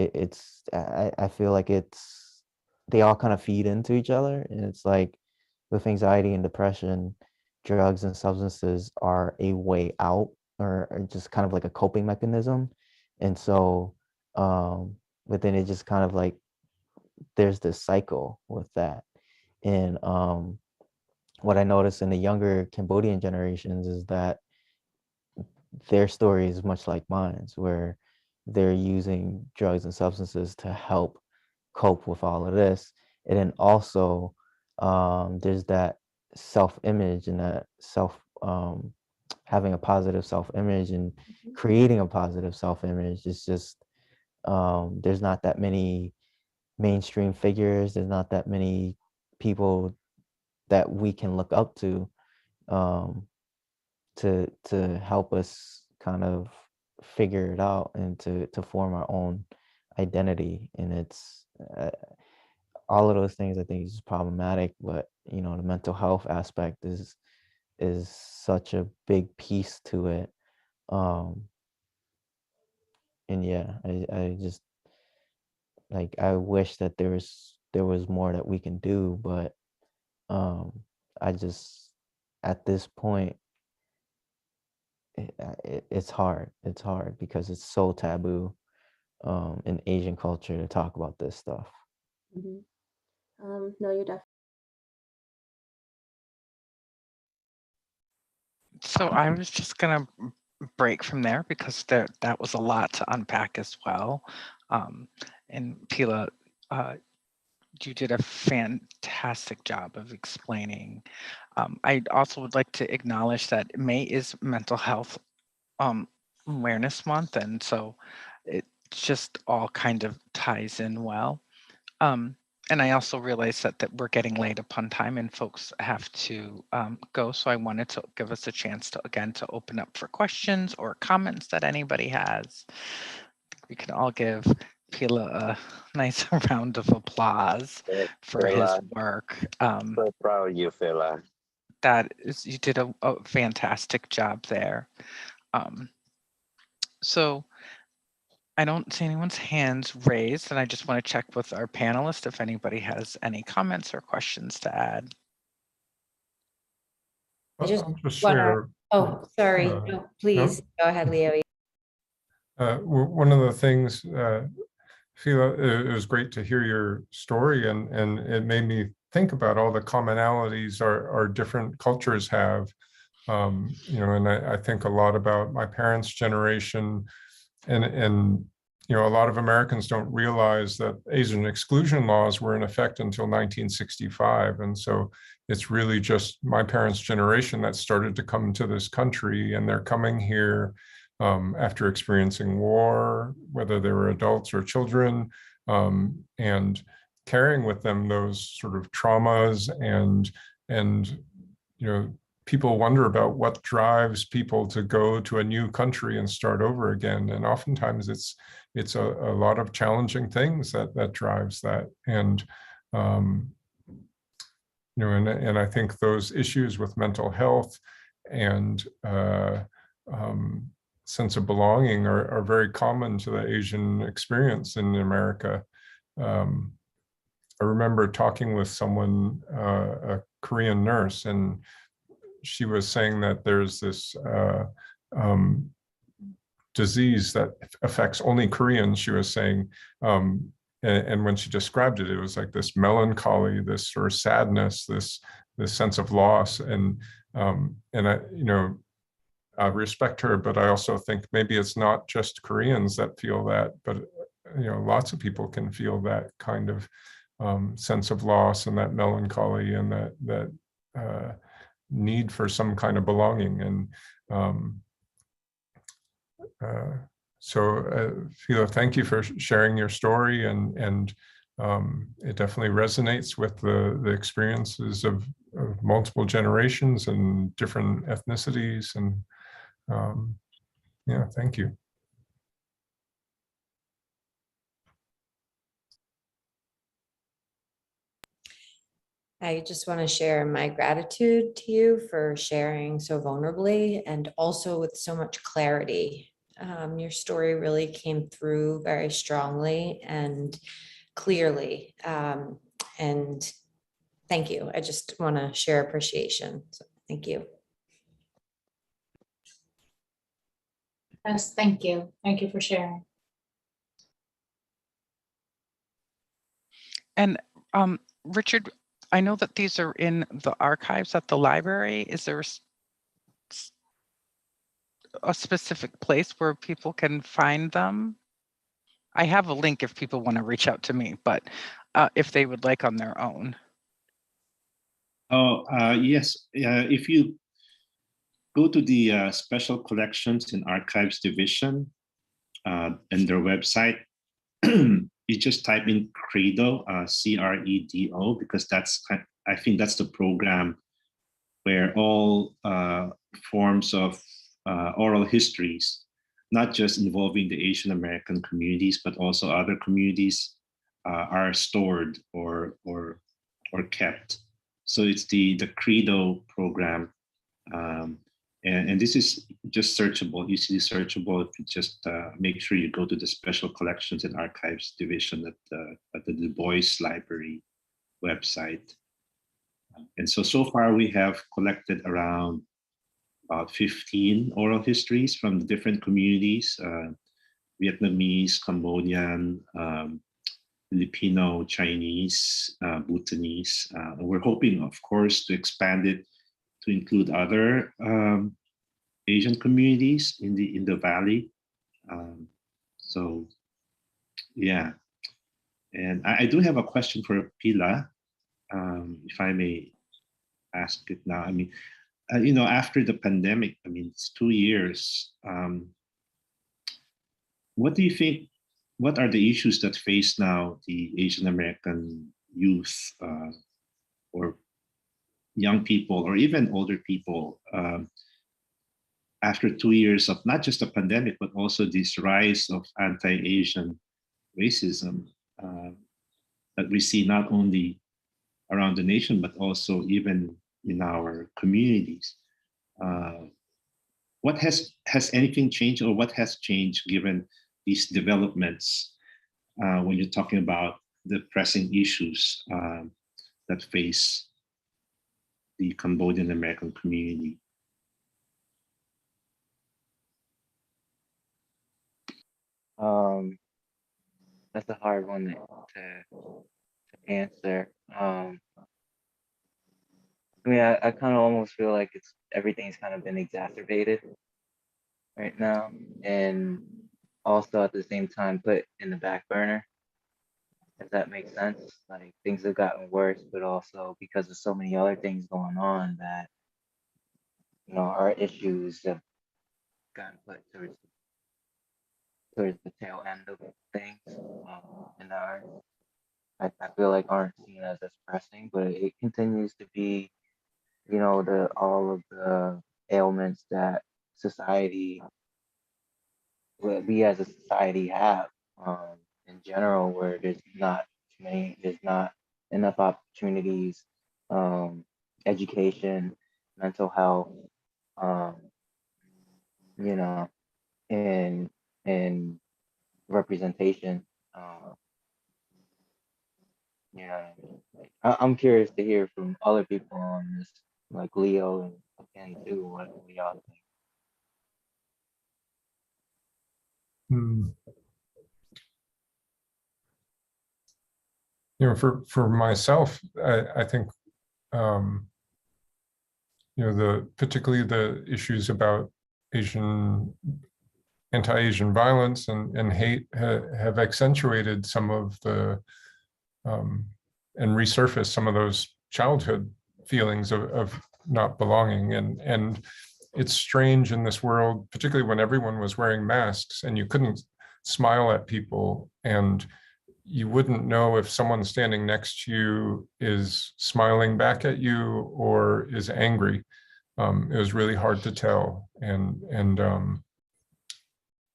I feel like they all kind of feed into each other. And it's like with anxiety and depression, drugs and substances are a way out, or just kind of like a coping mechanism. And so, but then it just kind of like, there's this cycle with that. And what I noticed in the younger Cambodian generations is that their story is much like mine, where they're using drugs and substances to help cope with all of this. And then also there's that self-image and that having a positive self-image and creating a positive self-image. It's just there's not that many mainstream figures, there's not that many people that we can look up um, to help us kind of figure it out and to form our own identity. And it's all of those things I think is problematic. But you know, the mental health aspect is such a big piece to it. And yeah, I just, like, I wish that there was more that we can do, but I just, at this point, it's hard. It's hard because it's so taboo. in Asian culture to talk about this stuff. Mhm. No, you're definitely. So I was just gonna break from there because that was a lot to unpack as well. And Pila, you did a fantastic job of explaining. I also would like to acknowledge that May is Mental Health Awareness Month, and so it just all kind of ties in well. And I also realize that we're getting late upon time and folks have to go. So I wanted to give us a chance to, again, to open up for questions or comments that anybody has. We can all give Pila a nice round of applause for his Phila, work. so proud of you, Phila. That is, you did a fantastic job there. So I don't see anyone's hands raised, and I just want to check with our panelists if anybody has any comments or questions to add. I just I'll just wanna, share. oh, sorry, no, No? please, go ahead, Leo. One of the things, Phila, it was great to hear your story, and it made me think about all the commonalities our different cultures have. And I think a lot about my parents' generation, and a lot of Americans don't realize that Asian exclusion laws were in effect until 1965. And so it's really just my parents' generation that started to come to this country, and they're coming here after experiencing war, whether they were adults or children, and carrying with them those sort of traumas, and people wonder about what drives people to go to a new country and start over again. And oftentimes it's a lot of challenging things that drives that. And and I think those issues with mental health and sense of belonging are very common to the Asian experience in America. I remember talking with someone, a Korean nurse, and she was saying that there's this disease that affects only Koreans, she was saying. And when she described it, it was like this melancholy, this sort of sadness, this sense of loss. And I respect her, but I also think maybe it's not just Koreans that feel that, but lots of people can feel that kind of sense of loss and that melancholy and that need for some kind of belonging. And Phila, thank you for sharing your story, and it definitely resonates with the experiences of multiple generations and different ethnicities. And yeah, thank you. I just want to share my gratitude to you for sharing so vulnerably and also with so much clarity. Your story really came through very strongly and clearly. And thank you. I just want to share appreciation. So thank you. Yes, thank you. Thank you for sharing. And Richard, I know that these are in the archives at the library. Is there a specific place where people can find them? I have a link if people want to reach out to me, but if they would like on their own. Oh, yes. If you go to the Special Collections and Archives Division and their website, you just type in CREDO, C-R-E-D-O, because I think that's the program where all forms of oral histories, not just involving the Asian American communities, but also other communities, are stored or kept. So it's the CREDO program, and this is just searchable, easily searchable. If you just make sure you go to the Special Collections and Archives Division at the Du Bois Library website. And so far we have collected around about 15 oral histories from the different communities. Vietnamese, Cambodian, Filipino, Chinese, Bhutanese. We're hoping, of course, to expand it to include other Asian communities in the valley. So, yeah. And I do have a question for Pila, if I may ask it now. I mean, after the pandemic, I mean, it's 2 years. What do you think? What are the issues that face now the Asian American youth or young people or even older people after 2 years of not just a pandemic, but also this rise of anti-Asian racism that we see not only around the nation, but also even in our communities. What has anything changed, or what has changed given these developments when you're talking about the pressing issues that face the Cambodian American community? That's a hard one to answer. I mean, I kind of almost feel like everything's kind of been exacerbated right now, and also at the same time put in the back burner, if that makes sense. Like, things have gotten worse, but also because of so many other things going on that, our issues have gotten put towards the tail end of things, and I feel like aren't seen as pressing, but it continues to be, all of the ailments that we as a society have in general, where there's not enough opportunities, education, mental health, and representation. I'm curious to hear from other people on this, like Leo and too, what y'all think. For myself, I think particularly the issues about anti-Asian violence and hate have accentuated some of the and resurfaced some of those childhood feelings of not belonging. And it's strange in this world, particularly when everyone was wearing masks and you couldn't smile at people, and you wouldn't know if someone standing next to you is smiling back at you or is angry. It was really hard to tell. And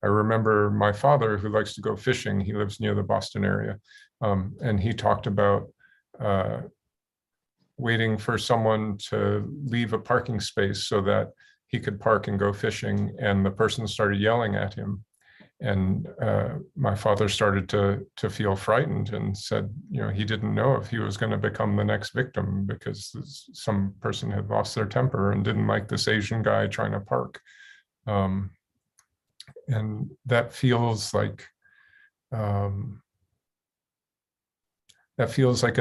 I remember my father, who likes to go fishing, he lives near the Boston area, and he talked about waiting for someone to leave a parking space so that he could park and go fishing, and the person started yelling at him. And my father started to feel frightened and said, he didn't know if he was going to become the next victim, because some person had lost their temper and didn't like this Asian guy trying to park. And that feels like a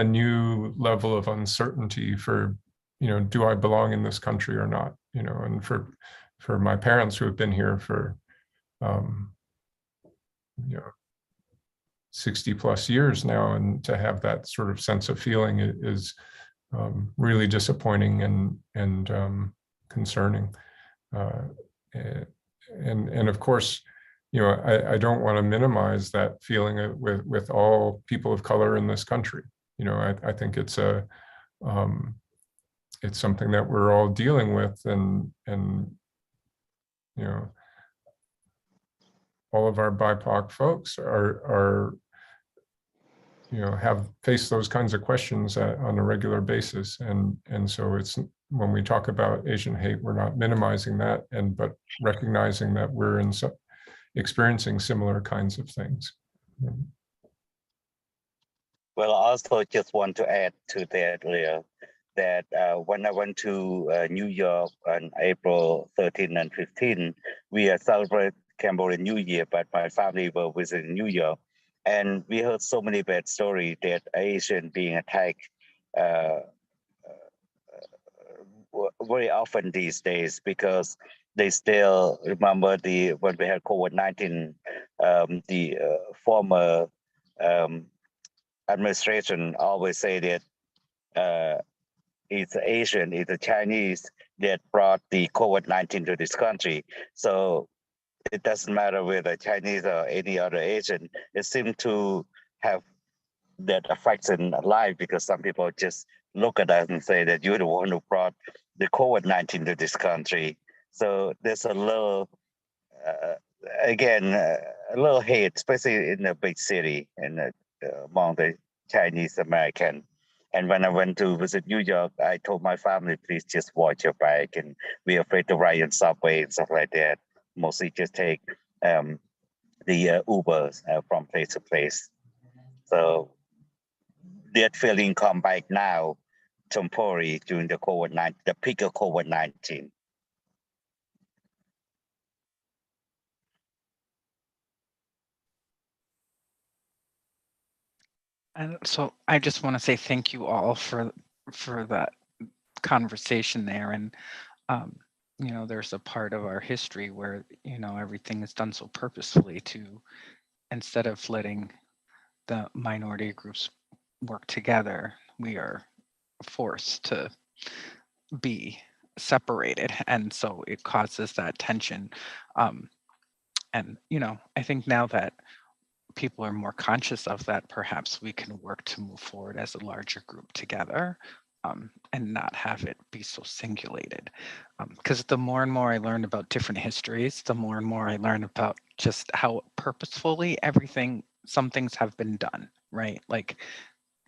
new level of uncertainty for, do I belong in this country or not? And for my parents who have been here for 60 plus years now, and to have that sort of sense of feeling is really disappointing and concerning. And of course, I don't want to minimize that feeling with all people of color in this country. I think it's something that we're all dealing with, and all of our BIPOC folks are have faced those kinds of questions on a regular basis, and so it's, when we talk about Asian hate, we're not minimizing that, but recognizing that we're experiencing similar kinds of things. Well, I also just want to add to that, Leo, that when I went to New York on April 13 and 15, we are Cambodian New Year, but my family were visiting New York. And we heard so many bad stories that Asian being attacked very often these days, because they still remember when we had COVID-19, the former administration always say that it's Asian, it's the Chinese that brought the COVID-19 to this country. So it doesn't matter whether Chinese or any other Asian, it seems to have that affects in life, because some people just look at us and say that you're the one who brought the COVID-19 to this country. So there's a little, a little hate, especially in a big city and among the Chinese American. And when I went to visit New York, I told my family, please just watch your back, and be afraid to ride in subway and stuff like that. Mostly just take the Ubers from place to place. So that feeling come back now, temporary during the COVID-19, the peak of COVID-19. And so I just want to say thank you all for that conversation there. And you know, there's a part of our history where, you know, everything is done so purposefully to, instead of letting the minority groups work together, we are forced to be separated, and so it causes that tension. And you know, I think now that people are more conscious of that, perhaps we can work to move forward as a larger group together, and not have it be so singulated. Because the more and more I learn about different histories, the more and more I learn about just how purposefully some things have been done, right? Like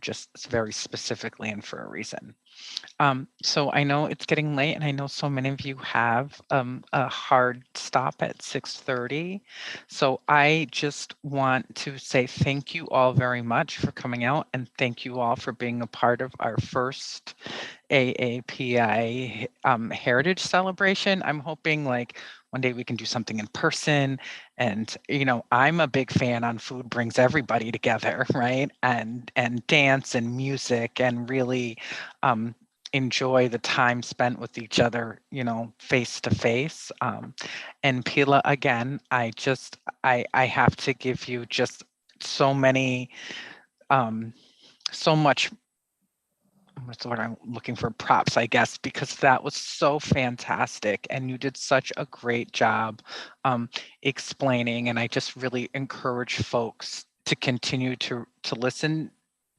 just very specifically and for a reason. So I know it's getting late, and I know so many of you have a hard stop at 6:30. So I just want to say thank you all very much for coming out, and thank you all for being a part of our first AAPI Heritage Celebration. I'm hoping like one day we can do something in person. And you know, I'm a big fan on food brings everybody together, right? And dance and music, and really enjoy the time spent with each other, you know, face to face. And Pila, again, I have to give you just so many, so much, what's the word I'm looking for, props, I guess, because that was so fantastic, and you did such a great job explaining. And I just really encourage folks to continue to listen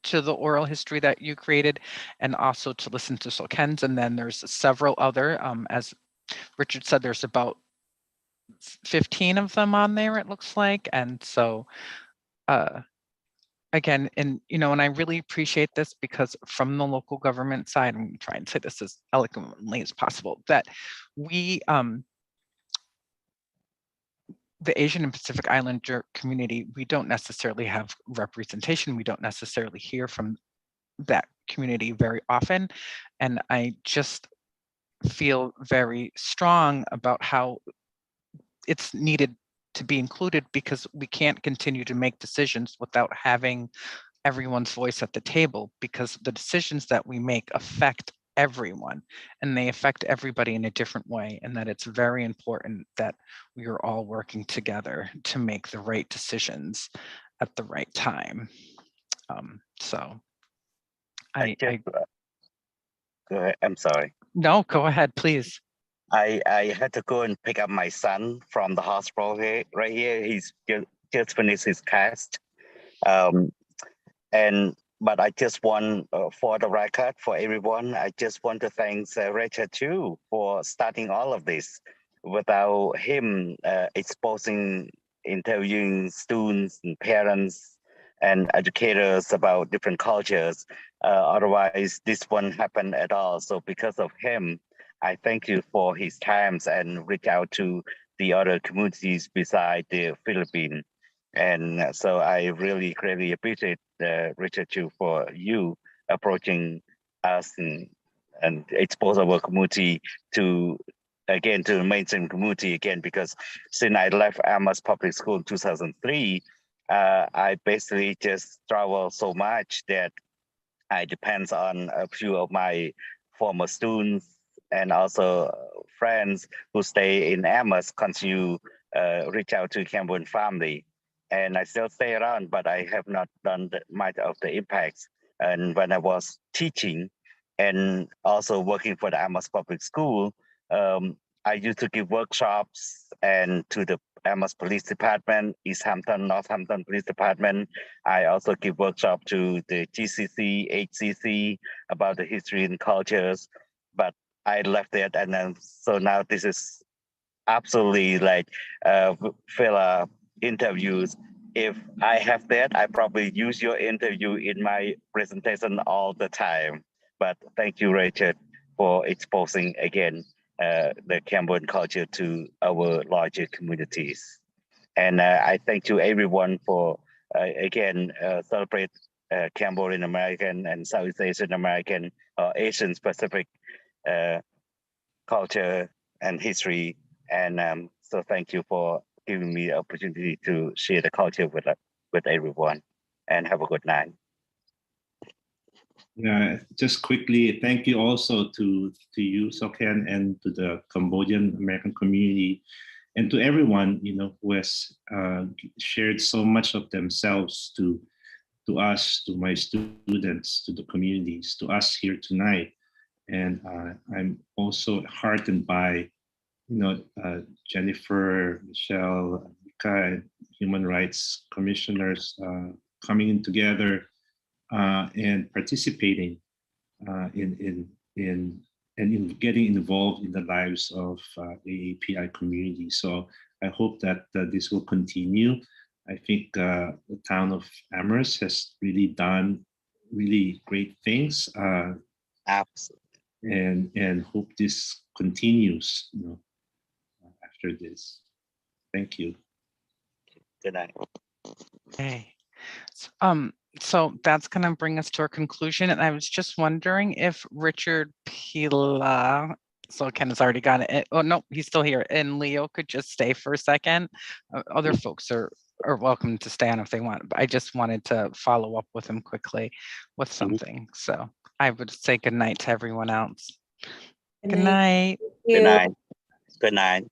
to the oral history that you created, and also to listen to Soken's. And then there's several other, as Richard said, there's about 15 of them on there, it looks like. And so again, and you know, and I really appreciate this, because from the local government side, I'm trying to say this as eloquently as possible, that we the Asian and Pacific Islander community, we don't necessarily have representation. We don't necessarily hear from that community very often. And I just feel very strong about how it's needed to be included, because we can't continue to make decisions without having everyone's voice at the table, because the decisions that we make affect everyone, and they affect everybody in a different way, and that it's very important that we are all working together to make the right decisions at the right time. So Go ahead. I'm sorry. No, go ahead, please. I had to go and pick up my son from the hospital here, right here. He's just finished his cast. But I just want, for the record, for everyone, I just want to thank Richard too for starting all of this. Without him exposing, interviewing students and parents and educators about different cultures, otherwise this wouldn't happen at all. So because of him, I thank you for his times and reach out to the other communities beside the Philippines. And so I really greatly appreciate Richard too for you approaching us and expose our community to again to the mainstream community again, because since I left Amherst Public School in 2003, I basically just travel so much that I depends on a few of my former students and also friends who stay in Amherst continue reach out to Cambodian family. And I still stay around, but I have not done much of the impacts. And when I was teaching and also working for the Amherst Public School, I used to give workshops and to the Amherst Police Department, East Hampton, Northampton Police Department. I also give workshop to the GCC, HCC about the history and cultures, but I left it, and then so now this is absolutely like filler interviews. If I have that, I probably use your interview in my presentation all the time. But thank you, Richard, for exposing again the Cambodian culture to our larger communities. And I thank you everyone for again celebrate Cambodian American and Southeast Asian American or Asian Pacific culture and history. And so thank you for giving me the opportunity to share the culture with everyone, and have a good night. Yeah, just quickly, thank you also to you, Sokhen, and to the Cambodian American community, and to everyone, you know, who has shared so much of themselves to us, to my students, to the communities, to us here tonight. And I'm also heartened by, you know, Jennifer, Michelle, Mika, and human rights commissioners coming in together and participating in getting involved in the lives of AAPI community. So I hope that this will continue. I think the town of Amherst has really done really great things. Absolutely. And hope this continues, you know, after this. Thank you. Good night. Okay. So that's going to bring us to our conclusion. And I was just wondering if Richard Pila, so Ken has already got it. Oh, no, he's still here. And Leo could just stay for a second. Other folks are welcome to stay on if they want. But I just wanted to follow up with him quickly with something. So I would say good night to everyone else. Good night. Good night. Good night.